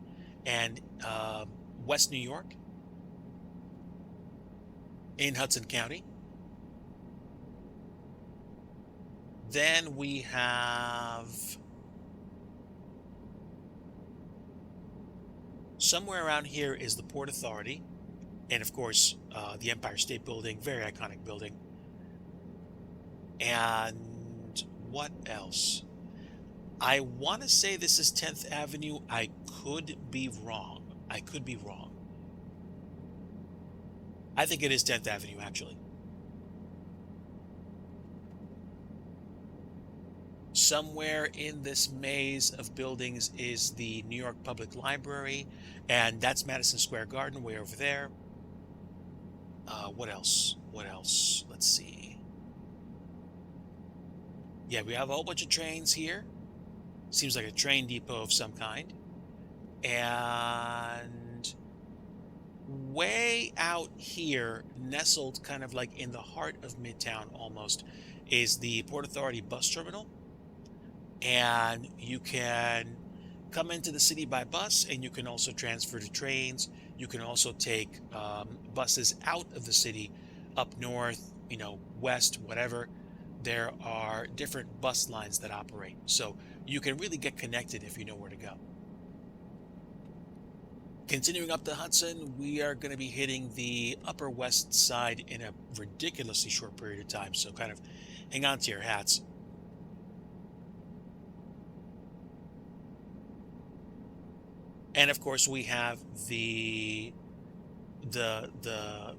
and West New York in Hudson County. Then we have somewhere around here is the Port Authority. And of course, the Empire State Building, very iconic building. And what else? I want to say this is 10th Avenue. I could be wrong. I could be wrong. I think it is 10th Avenue, actually. Somewhere in this maze of buildings is the New York Public Library, and that's Madison Square Garden way over there. What else? What else? Let's see. Yeah, we have a whole bunch of trains here. Seems like a train depot of some kind. And way out here, nestled kind of like in the heart of Midtown almost, is the Port Authority bus terminal. And you can come into the city by bus, and you can also transfer to trains. You can also take buses out of the city, up north, west, whatever. There are different bus lines that operate. So you can really get connected if you know where to go. Continuing up the Hudson, we are going to be hitting the Upper West Side in a ridiculously short period of time. So kind of hang on to your hats. And of course, we have the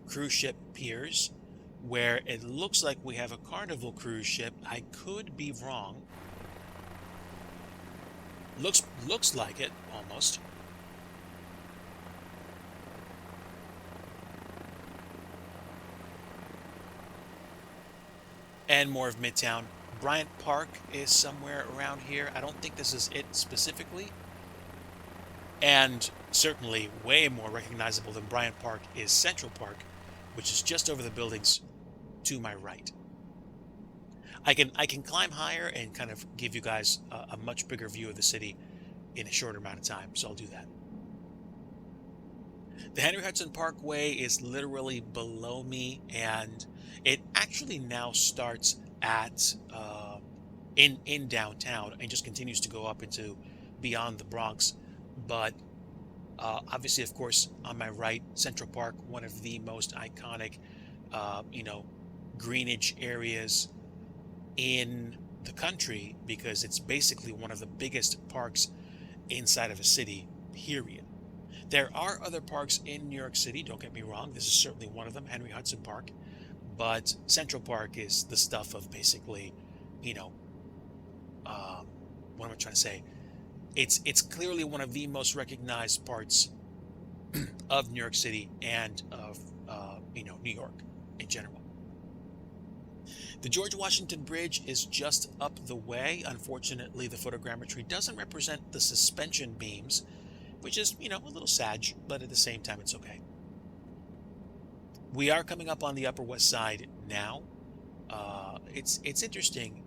cruise ship piers, where it looks like we have a Carnival cruise ship. I could be wrong. Looks like it almost. And more of Midtown. Bryant Park is somewhere around here. I don't think this is it specifically. And certainly way more recognizable than Bryant Park is Central Park, which is just over the buildings to my right. I can climb higher and kind of give you guys a much bigger view of the city in a shorter amount of time, so I'll do that. The Henry Hudson Parkway is literally below me, and it actually now starts at in downtown and just continues to go up into beyond the Bronx. But obviously, of course, on my right, Central Park, one of the most iconic, greenage areas in the country, because it's basically one of the biggest parks inside of a city, period. There are other parks in New York City, don't get me wrong. This is certainly one of them, Henry Hudson Park. But Central Park is the stuff of basically, what am I trying to say? It's clearly one of the most recognized parts of New York City and of New York in general. The George Washington Bridge is just up the way. Unfortunately, the photogrammetry doesn't represent the suspension beams, which is a little sad, but at the same time it's okay. We are coming up on the Upper West Side now. It's interesting,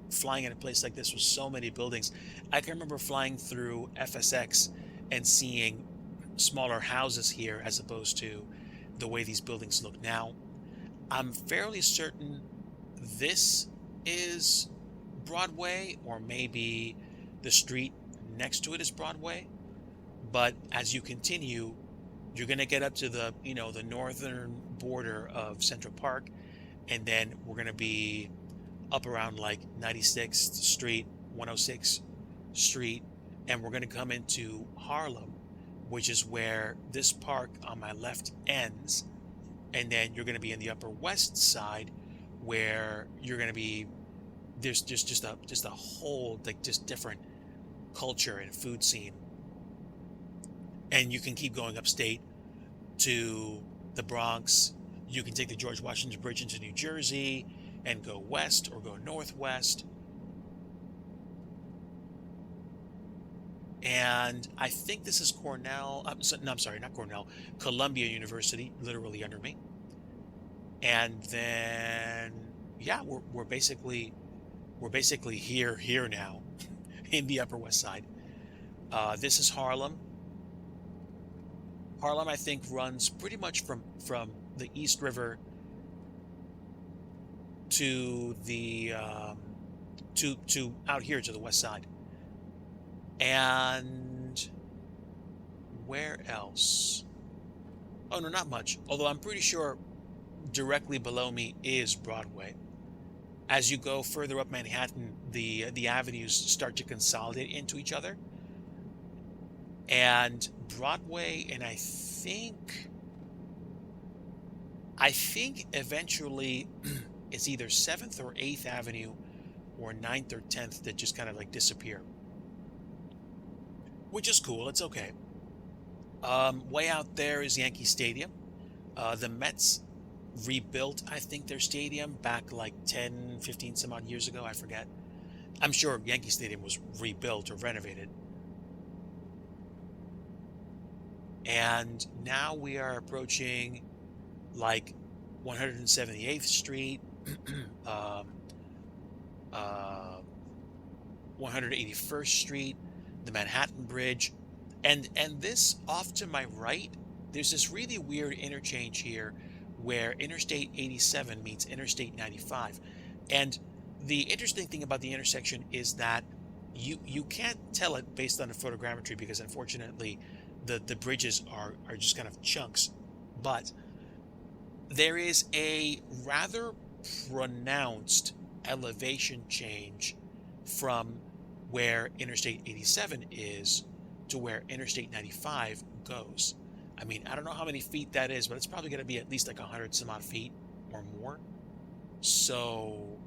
flying in a place like this with so many buildings. I can remember flying through FSX and seeing smaller houses here as opposed to the way these buildings look now. I'm fairly certain this is Broadway, or maybe the street next to it is Broadway. But as you continue, you're going to get up to the northern border of Central Park, and then we're going to be up around like 96th Street, 106th Street, and we're going to come into Harlem, which is where this park on my left ends. And then you're going to be in the Upper West Side, where you're going to be, there's just a whole like just different culture and food scene. And you can keep going upstate to the Bronx. You can take the George Washington Bridge into New Jersey and go west or go northwest. And I think this is Cornell. No, I'm sorry, not Cornell. Columbia University, literally under me. And then, yeah, we're basically here now in the Upper West Side. This is Harlem. Harlem, I think, runs pretty much from the East River to the to out here to the West Side. And where else? Oh no, not much. Although I'm pretty sure directly below me is Broadway. As you go further up Manhattan, the avenues start to consolidate into each other. And Broadway, and I think eventually it's either 7th or 8th Avenue or 9th or 10th that just kind of like disappear. Which is cool, it's okay. Way out there is Yankee Stadium. The Mets rebuilt, I think, their stadium back like 10, 15 some odd years ago, I forget. I'm sure Yankee Stadium was rebuilt or renovated. And now we are approaching like 178th Street, 181st Street, the Manhattan Bridge, and this off to my right, there's this really weird interchange here where Interstate 87 meets Interstate 95. And the interesting thing about the intersection is that you can't tell it based on the photogrammetry, because unfortunately the bridges are just kind of chunks. But there is a rather pronounced elevation change from where Interstate 87 is to where Interstate 95 goes. I mean, I don't know how many feet that is, but it's probably going to be at least like 100 some odd feet or more. So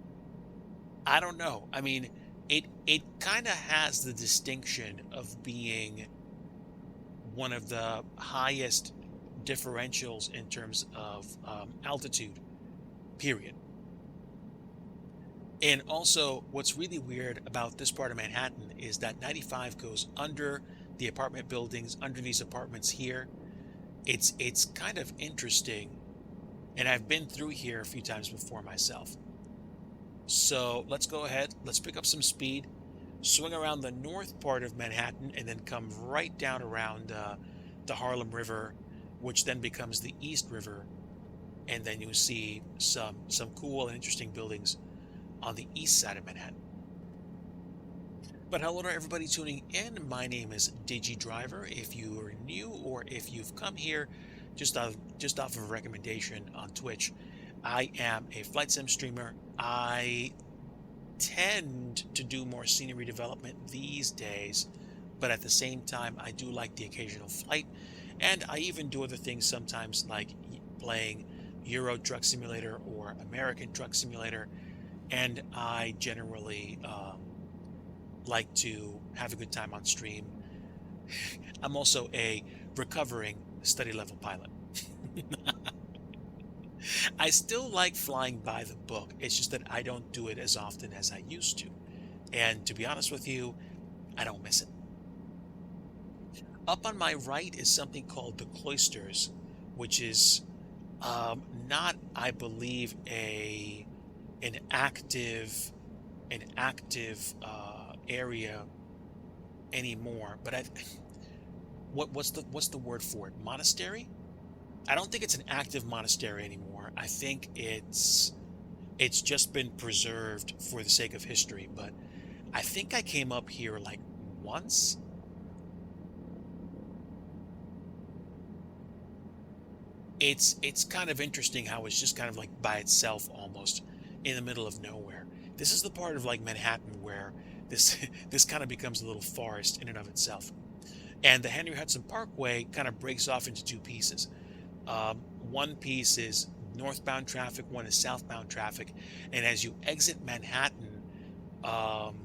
I don't know. I mean, it kind of has the distinction of being one of the highest differentials in terms of altitude, period. And also, what's really weird about this part of Manhattan is that 95 goes under the apartment buildings, under these apartments here. It's kind of interesting, and I've been through here a few times before myself. So let's go ahead, let's pick up some speed, swing around the north part of Manhattan, and then come right down around the Harlem River, which then becomes the East River, and then you see some cool and interesting buildings on the east side of Manhattan. But hello to everybody tuning in. My name is DIGI Driver. If you are new or if you've come here just off of a recommendation on Twitch, I am a flight sim streamer. I tend to do more scenery development these days, but at the same time, I do like the occasional flight, and I even do other things sometimes, like playing Euro Truck Simulator or American Truck Simulator, and I generally like to have a good time on stream. I'm also a recovering study level pilot. I still like flying by the book. It's just that I don't do it as often as I used to. And to be honest with you, I don't miss it. Up on my right is something called the Cloisters, which is not, I believe, an active area anymore. But what's the word for it? Monastery? I don't think it's an active monastery anymore. I think it's just been preserved for the sake of history. But I think I came up here like once. It's kind of interesting how it's just kind of like by itself almost in the middle of nowhere. This is the part of like Manhattan where this this kind of becomes a little forest in and of itself. And the Henry Hudson Parkway kind of breaks off into two pieces. One piece is northbound traffic, one is southbound traffic. And as you exit Manhattan, um,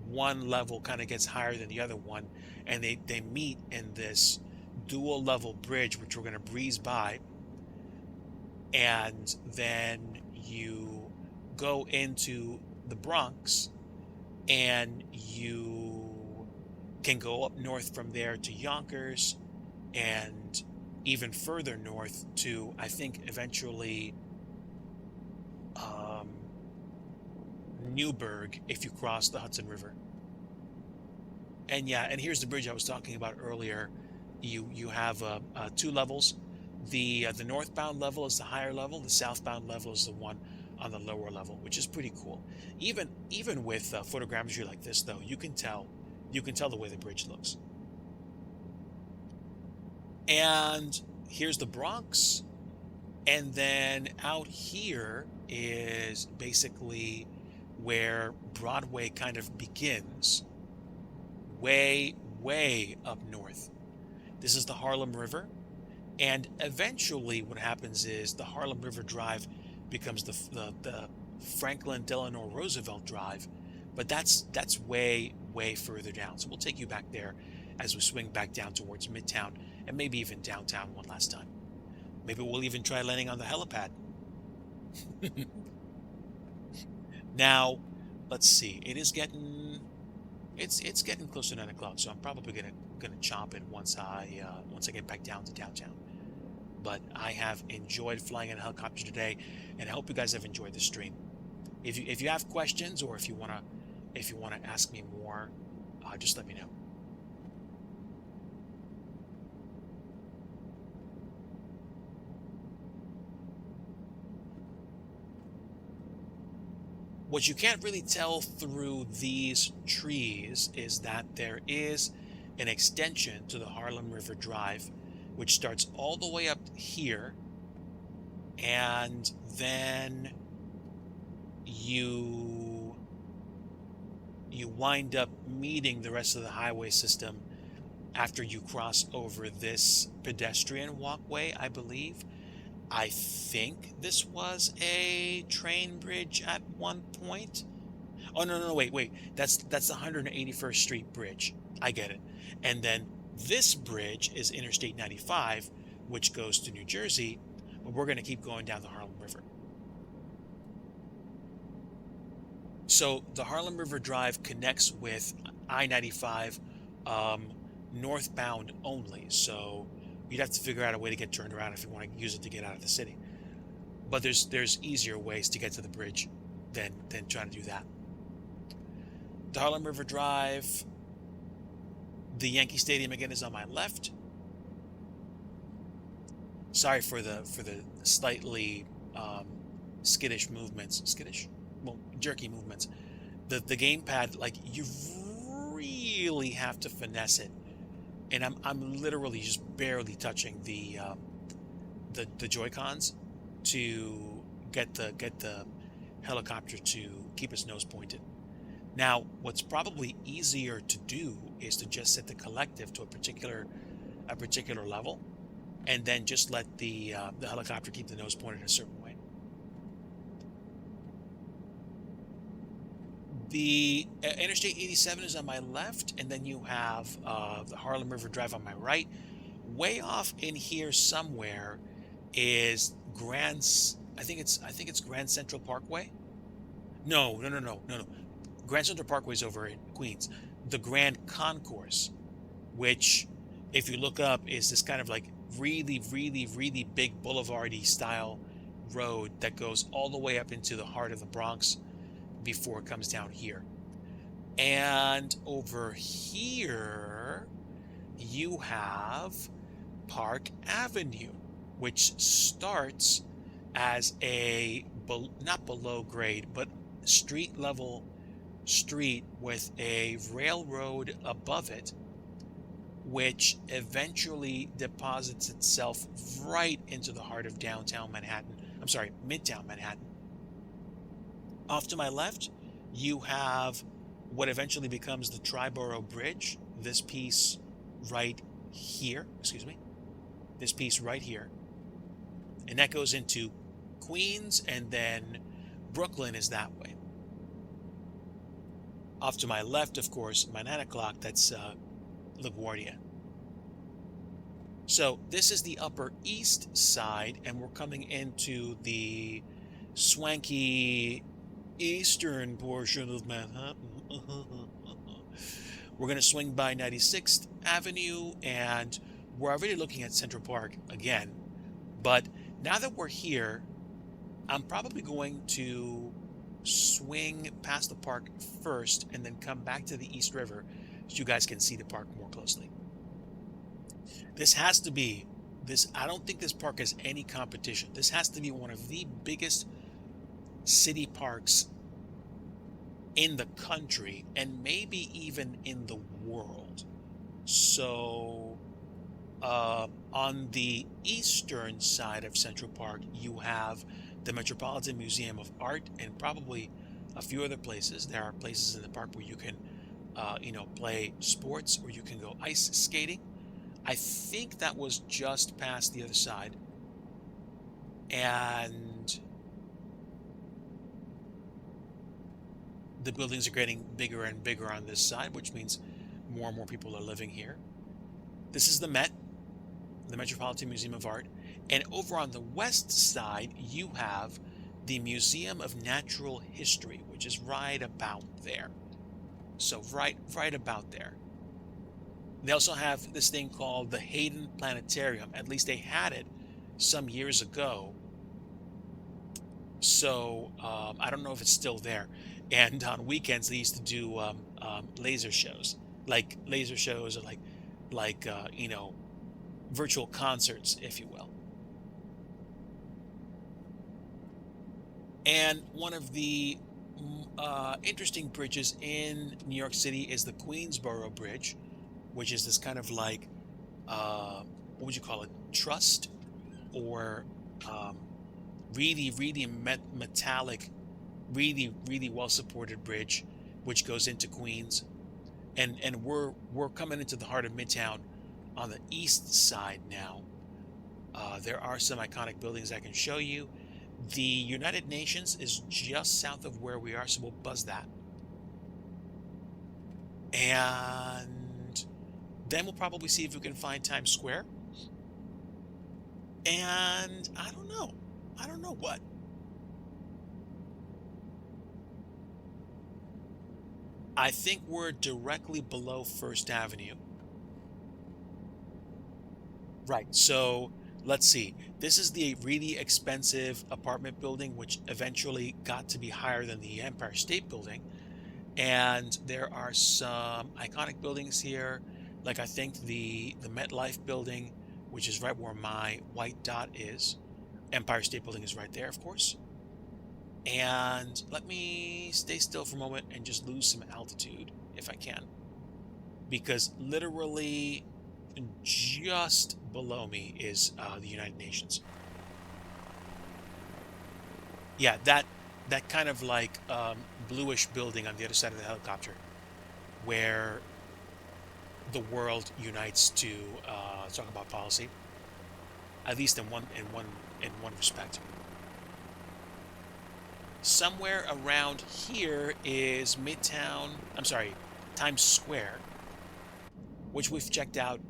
one level kind of gets higher than the other one, and they meet in this dual level bridge, which we're going to breeze by. And then you go into the Bronx, and you can go up north from there to Yonkers, and even further north to, I think, eventually um, Newburgh if you cross the Hudson River. And yeah, and here's the bridge I was talking about earlier. You have two levels. The northbound level is the higher level. The southbound level is the one on the lower level, which is pretty cool. Even with photogrammetry like this, though, you can tell the way the bridge looks. And here's the Bronx, and then out here is basically where Broadway kind of begins, way up north. This is the Harlem River, and eventually what happens is the Harlem River Drive becomes the Franklin Delano Roosevelt Drive, but that's way further down. So we'll take you back there as we swing back down towards Midtown and maybe even downtown one last time. Maybe we'll even try landing on the helipad. Now, let's see. It's getting close to 9 o'clock, so I'm probably gonna chomp it once I get back down to downtown. But I have enjoyed flying in a helicopter today, and I hope you guys have enjoyed the stream. If you have questions, or if you wanna ask me more, just let me know. What you can't really tell through these trees is that there is an extension to the Harlem River Drive, which starts all the way up here, and then you wind up meeting the rest of the highway system after you cross over this pedestrian walkway, I believe. I think this was a train bridge at one point. Oh, no, wait. That's the 181st Street Bridge. I get it. And then this bridge is Interstate 95, which goes to New Jersey, but we're going to keep going down the Harlem River. So the Harlem River Drive connects with I-95 northbound only. So you'd have to figure out a way to get turned around if you want to use it to get out of the city. But there's easier ways to get to the bridge than trying to do that. The Harlem River Drive, the Yankee Stadium again is on my left. Sorry for the slightly skittish movements. Skittish? Well, jerky movements. The gamepad, like, you really have to finesse it. And I'm literally just barely touching the Joy-Cons to get the helicopter to keep its nose pointed. Now, what's probably easier to do is to just set the collective to a particular level, and then just let the helicopter keep the nose pointed a certain way. The Interstate 87 is on my left, and then you have the Harlem River Drive on my right. Way off in here somewhere is I think it's Grand Central Parkway. No. Grand Central Parkway is over in Queens. The Grand Concourse, which, if you look up, is this kind of like really big boulevard-y style road that goes all the way up into the heart of the Bronx before it comes down here. And over here you have Park Avenue, which starts as a not below grade but street level street with a railroad above it, which eventually deposits itself right into the heart of Midtown Manhattan. Off to my left, You have what eventually becomes the Triborough Bridge, this piece right here, excuse me, this piece right here. And that goes into Queens, and then Brooklyn is that way. Off to my left, of course, my 9 o'clock, that's LaGuardia. So this is the Upper East Side, and we're coming into the swanky eastern portion of Manhattan. We're going to swing by 96th Avenue, and we're already looking at Central Park again. But now that we're here, I'm probably going to swing past the park first and then come back to the East River so you guys can see the park more closely. This has to be, I don't think this park has any competition. This has to be one of the biggest city parks in the country, and maybe even in the world. So on the eastern side of Central Park, you have the Metropolitan Museum of Art, and probably a few other places. There are places in the park where you can play sports, or you can go ice skating. I think that was just past the other side. And the buildings are getting bigger and bigger on this side, which means more and more people are living here. This is the Met, the Metropolitan Museum of Art. And over on the west side, you have the Museum of Natural History, which is right about there. So right about there. They also have this thing called the Hayden Planetarium. At least they had it some years ago. So I don't know if it's still there. And on weekends, they used to do laser shows, like virtual concerts, if you will. And one of the interesting bridges in New York City is the Queensboro Bridge, which is this kind of like, what would you call it, trussed, or really metallic, really well supported bridge, which goes into Queens. And we're coming into the heart of Midtown on the east side now. There are some iconic buildings I can show you. The United Nations is just south of where we are, so we'll buzz that. And then we'll probably see if we can find Times Square. And I don't know what. I think we're directly below First Avenue. Right, so let's see. This is the really expensive apartment building, which eventually got to be higher than the Empire State Building. And there are some iconic buildings here, like I think the MetLife building, which is right where my white dot is. Empire State Building is right there, of course. And let me stay still for a moment and just lose some altitude if I can, because literally just below me is the United Nations. Yeah, that kind of like bluish building on the other side of the helicopter, where the world unites to talk about policy, at least in one respect. Somewhere around here is Times Square, which we've checked out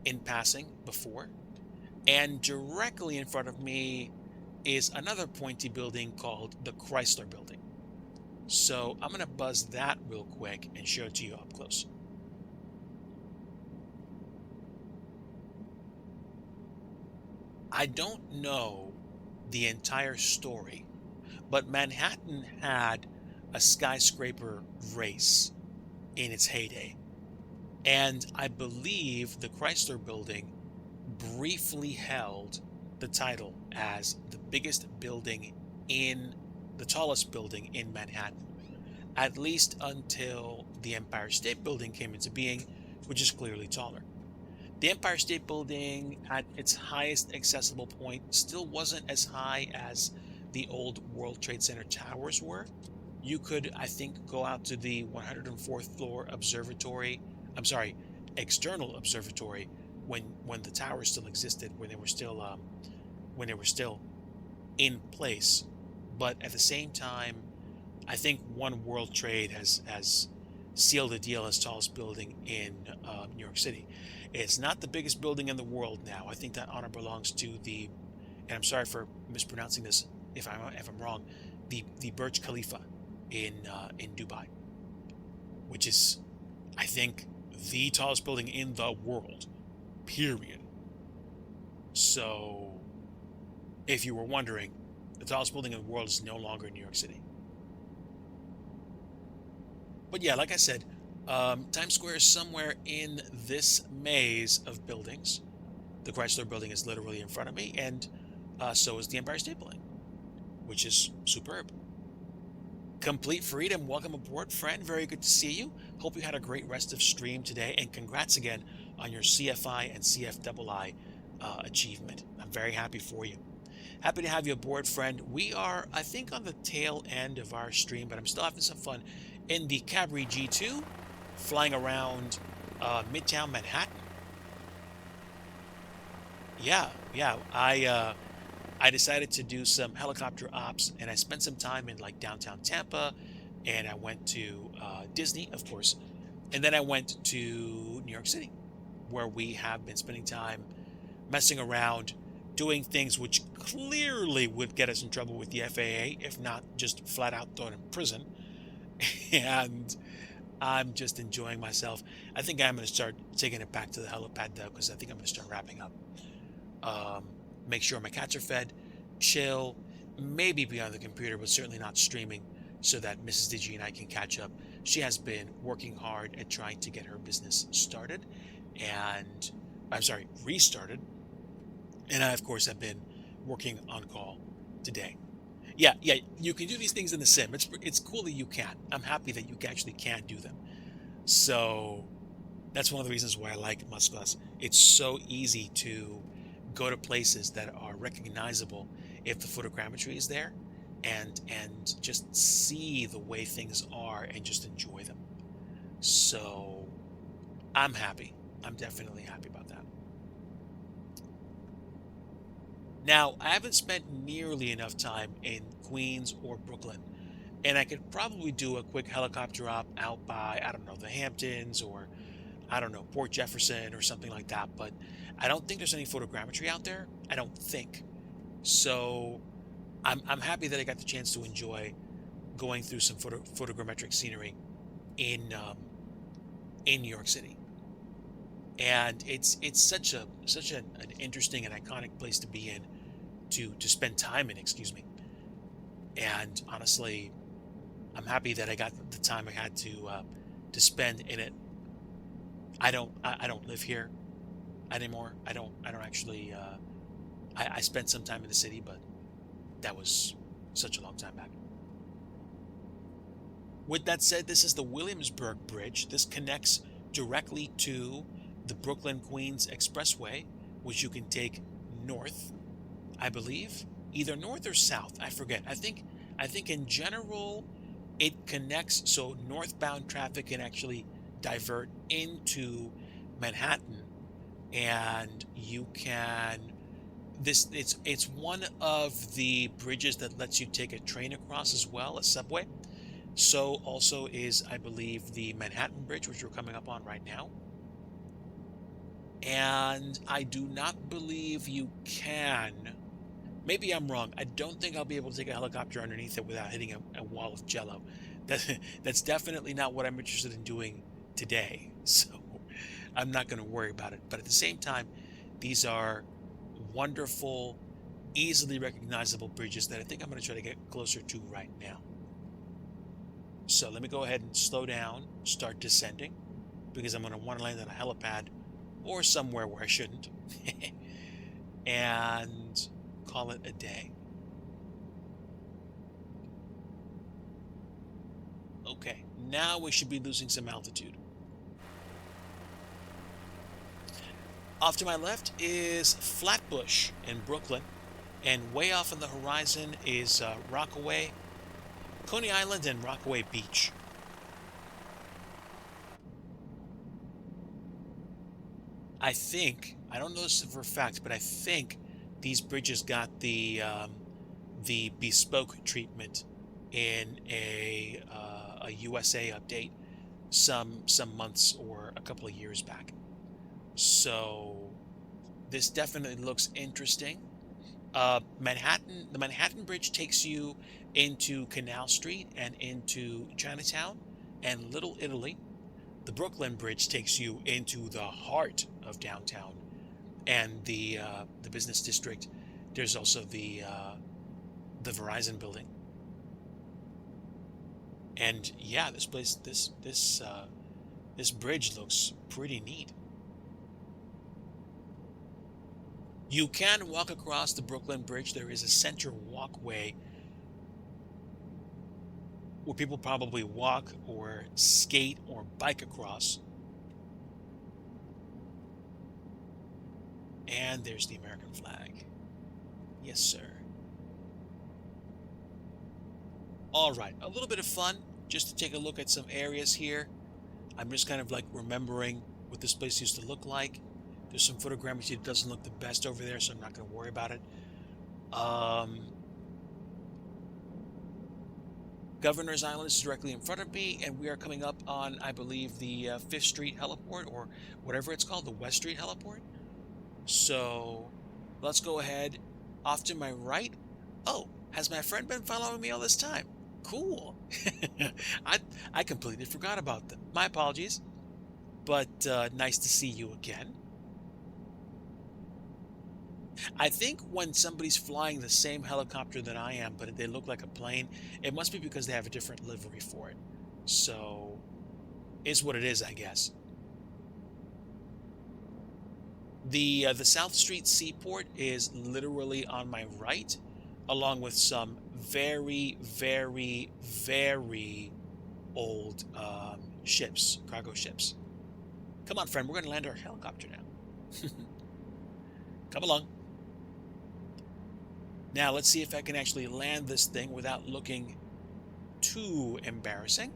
in passing before. And directly in front of me is another pointy building called the Chrysler Building. So I'm going to buzz that real quick and show it to you up close. I don't know the entire story, but Manhattan had a skyscraper race in its heyday. And I believe the Chrysler Building briefly held the title as the tallest building in Manhattan, at least until the Empire State Building came into being, which is clearly taller. The Empire State Building, at its highest accessible point, still wasn't as high as the old World Trade Center towers were. You could, I think, go out to the 104th floor observatory. I'm sorry, external observatory when the tower still existed, when they were still in place. But at the same time, I think One World Trade has sealed the deal as tallest building in New York City. It's not the biggest building in the world now. I think that honor belongs to the, and I'm sorry for mispronouncing this if I'm wrong, the Burj Khalifa in Dubai, which is, I think, the tallest building in the world, period. So, if you were wondering, the tallest building in the world is no longer in New York City. But yeah, like I said, Times Square is somewhere in this maze of buildings. The Chrysler Building is literally in front of me, and so is the Empire State Building, which is superb. Complete Freedom, welcome aboard, friend. Very good to see you. Hope you had a great rest of stream today, and congrats again on your CFI and CFII achievement. I'm very happy for you. Happy to have you aboard, friend. We are, I think, on the tail end of our stream, but I'm still having some fun in the Cabri G2, flying around Midtown Manhattan. Yeah, I decided to do some helicopter ops, and I spent some time in like downtown Tampa, and I went to Disney, of course, and then I went to New York City, where we have been spending time messing around, doing things which clearly would get us in trouble with the FAA, if not just flat out thrown in prison. And I'm just enjoying myself. I think I'm going to start taking it back to the helipad, though, because I think I'm going to start wrapping up. Make sure my cats are fed, chill, maybe be on the computer, but certainly not streaming, so that Mrs. Digi and I can catch up. She has been working hard at trying to get her business started, and restarted. And I, of course, have been working on call today. Yeah, you can do these things in the sim. It's cool that you can. I'm happy that you actually can do them. So that's one of the reasons why I like Muscles. It's so easy to go to places that are recognizable if the photogrammetry is there, and just see the way things are and just enjoy them. So I'm happy. I'm definitely happy about that. Now, I haven't spent nearly enough time in Queens or Brooklyn, and I could probably do a quick helicopter op out by, I don't know, the Hamptons, or I don't know, Port Jefferson or something like that, but I don't think there's any photogrammetry out there. I don't think. So I'm happy that I got the chance to enjoy going through some photogrammetric scenery in New York City. And it's such an interesting and iconic place to be in, to spend time in, excuse me. And honestly, I'm happy that I got the time I had to spend in it. I don't live here anymore. I don't actually. I spent some time in the city, but that was such a long time back. With that said, this is the Williamsburg Bridge. This connects directly to the Brooklyn-Queens Expressway, which you can take north, I believe, either north or south. I forget. I think in general it connects, so northbound traffic can actually divert into Manhattan, and you can. It's one of the bridges that lets you take a train across as well, a subway. So also is, I believe, the Manhattan Bridge, which we're coming up on right now. And I do not believe you can. Maybe I'm wrong. I don't think I'll be able to take a helicopter underneath it without hitting a wall of jello. That's definitely not what I'm interested in doing today. So I'm not going to worry about it. But at the same time, these are wonderful, easily recognizable bridges that I think I'm going to try to get closer to right now. So let me go ahead and slow down, start descending, because I'm going to want to land on a helipad or somewhere where I shouldn't, and call it a day. Okay, now we should be losing some altitude. Off to my left is Flatbush in Brooklyn, and way off on the horizon is Rockaway. Coney Island and Rockaway Beach. I don't know this for a fact, but I think these bridges got the bespoke treatment in a USA update some months or a couple of years back. So this definitely looks interesting. The Manhattan Bridge takes you into Canal Street and into Chinatown and Little Italy. The Brooklyn Bridge takes you into the heart of downtown and the business district. There's also the Verizon building. And yeah, this bridge looks pretty neat. You can walk across the Brooklyn Bridge. There is a center walkway where people probably walk or skate or bike across. And there's the American flag. Yes, sir. All right, a little bit of fun just to take a look at some areas here. I'm just kind of like remembering what this place used to look like. There's some photogrammetry that doesn't look the best over there, so I'm not going to worry about it. Governor's Island is directly in front of me, and we are coming up on, I believe, the 5th Street heliport, or whatever it's called, the West Street heliport. So let's go ahead. Off to my right. Oh, has my friend been following me all this time? Cool. I completely forgot about them. My apologies. But nice to see you again. I think when somebody's flying the same helicopter that I am, but they look like a plane, it must be because they have a different livery for it. So, is what it is, I guess. The South Street Seaport is literally on my right, along with some very, very, very old ships, cargo ships. Come on, friend, we're going to land our helicopter now. Come along. Now, let's see if I can actually land this thing without looking too embarrassing.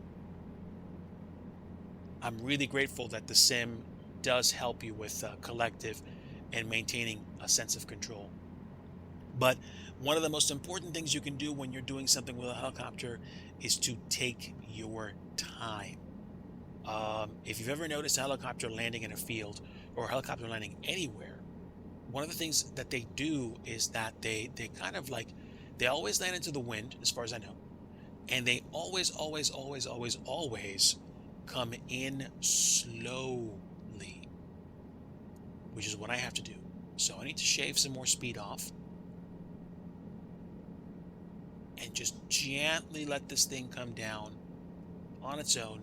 I'm really grateful that the sim does help you with collective and maintaining a sense of control. But one of the most important things you can do when you're doing something with a helicopter is to take your time. If you've ever noticed a helicopter landing in a field or a helicopter landing anywhere, one of the things that they do is that they kind of like, they always land into the wind, as far as I know, and they always come in slowly, which is what I have to do. So I need to shave some more speed off and just gently let this thing come down on its own.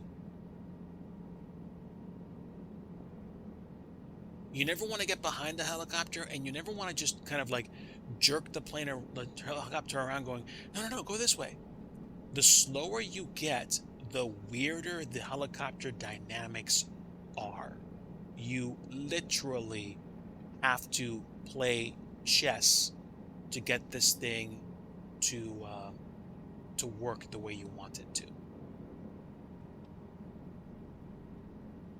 You never want to get behind the helicopter, and you never want to just kind of like jerk the plane or the helicopter around going, no, go this way. The slower you get, the weirder the helicopter dynamics are. You literally have to play chess to get this thing to work the way you want it to.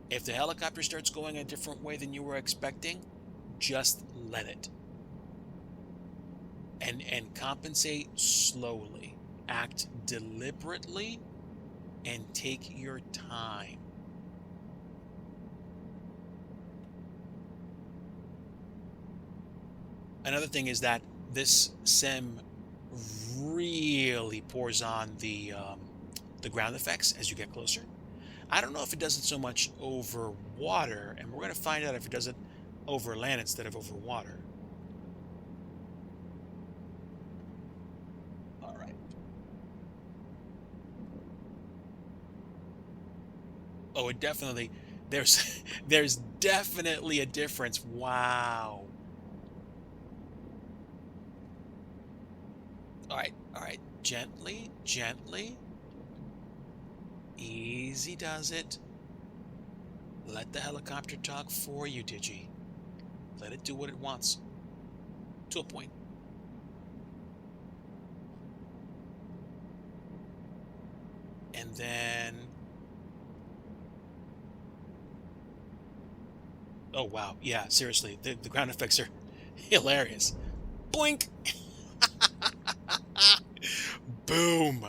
If the helicopter starts going a different way than you were expecting, just let it. And compensate slowly. Act deliberately and take your time. Another thing is that this sim really pours on the ground effects as you get closer. I don't know if it does it so much over water, and we're going to find out if it does it over land instead of over water. All right. Oh, it definitely, there's definitely a difference. Wow. All right. Gently. Easy does it. Let the helicopter talk for you, Digi. Let it do what it wants. To a point. then, oh wow, yeah, seriously, the ground effects are hilarious. Boink! Boom!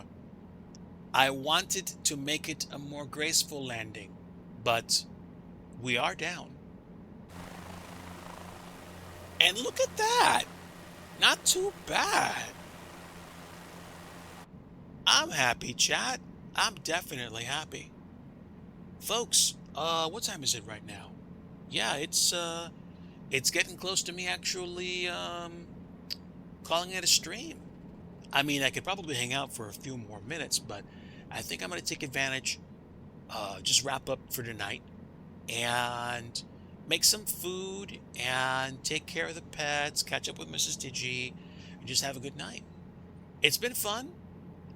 I wanted to make it a more graceful landing, but we are down. And look at that! Not too bad. I'm happy, chat. I'm definitely happy. Folks, what time is it right now? Yeah, it's getting close to me actually calling it a stream. I mean, I could probably hang out for a few more minutes, but I think I'm going to take advantage, just wrap up for tonight and make some food and take care of the pets, catch up with Mrs. Digi, and just have a good night. It's been fun.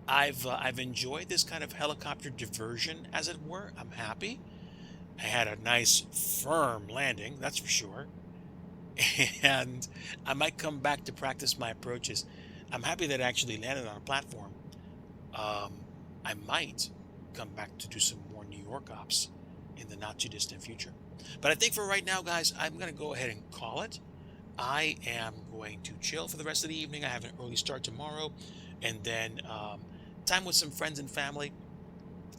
I've enjoyed this kind of helicopter diversion, as it were. I'm happy. I had a nice firm landing, that's for sure. And I might come back to practice my approaches. I'm happy that I actually landed on a platform. I might come back to do some more New York ops in the not too distant future. But I think for right now, guys, I'm going to go ahead and call it. I am going to chill for the rest of the evening. I have an early start tomorrow, and then time with some friends and family.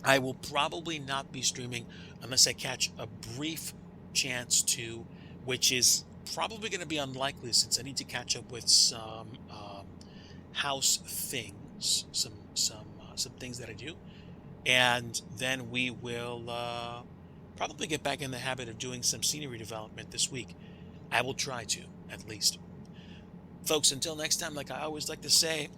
I will probably not be streaming unless I catch a brief chance to, which is probably going to be unlikely since I need to catch up with some house things, some things that I do, and then we will probably get back in the habit of doing some scenery development this week. I will try to, at least. Folks, until next time, like I always like to say,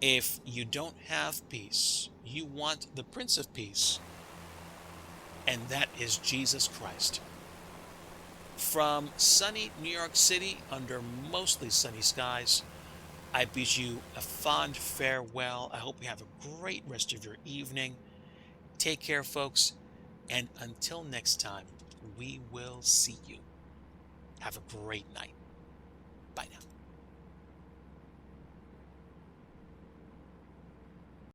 if you don't have peace, you want the Prince of Peace, and that is Jesus Christ. From sunny New York City, under mostly sunny skies, I bid you a fond farewell. I hope you have a great rest of your evening. Take care, folks, and until next time, we will see you. Have a great night.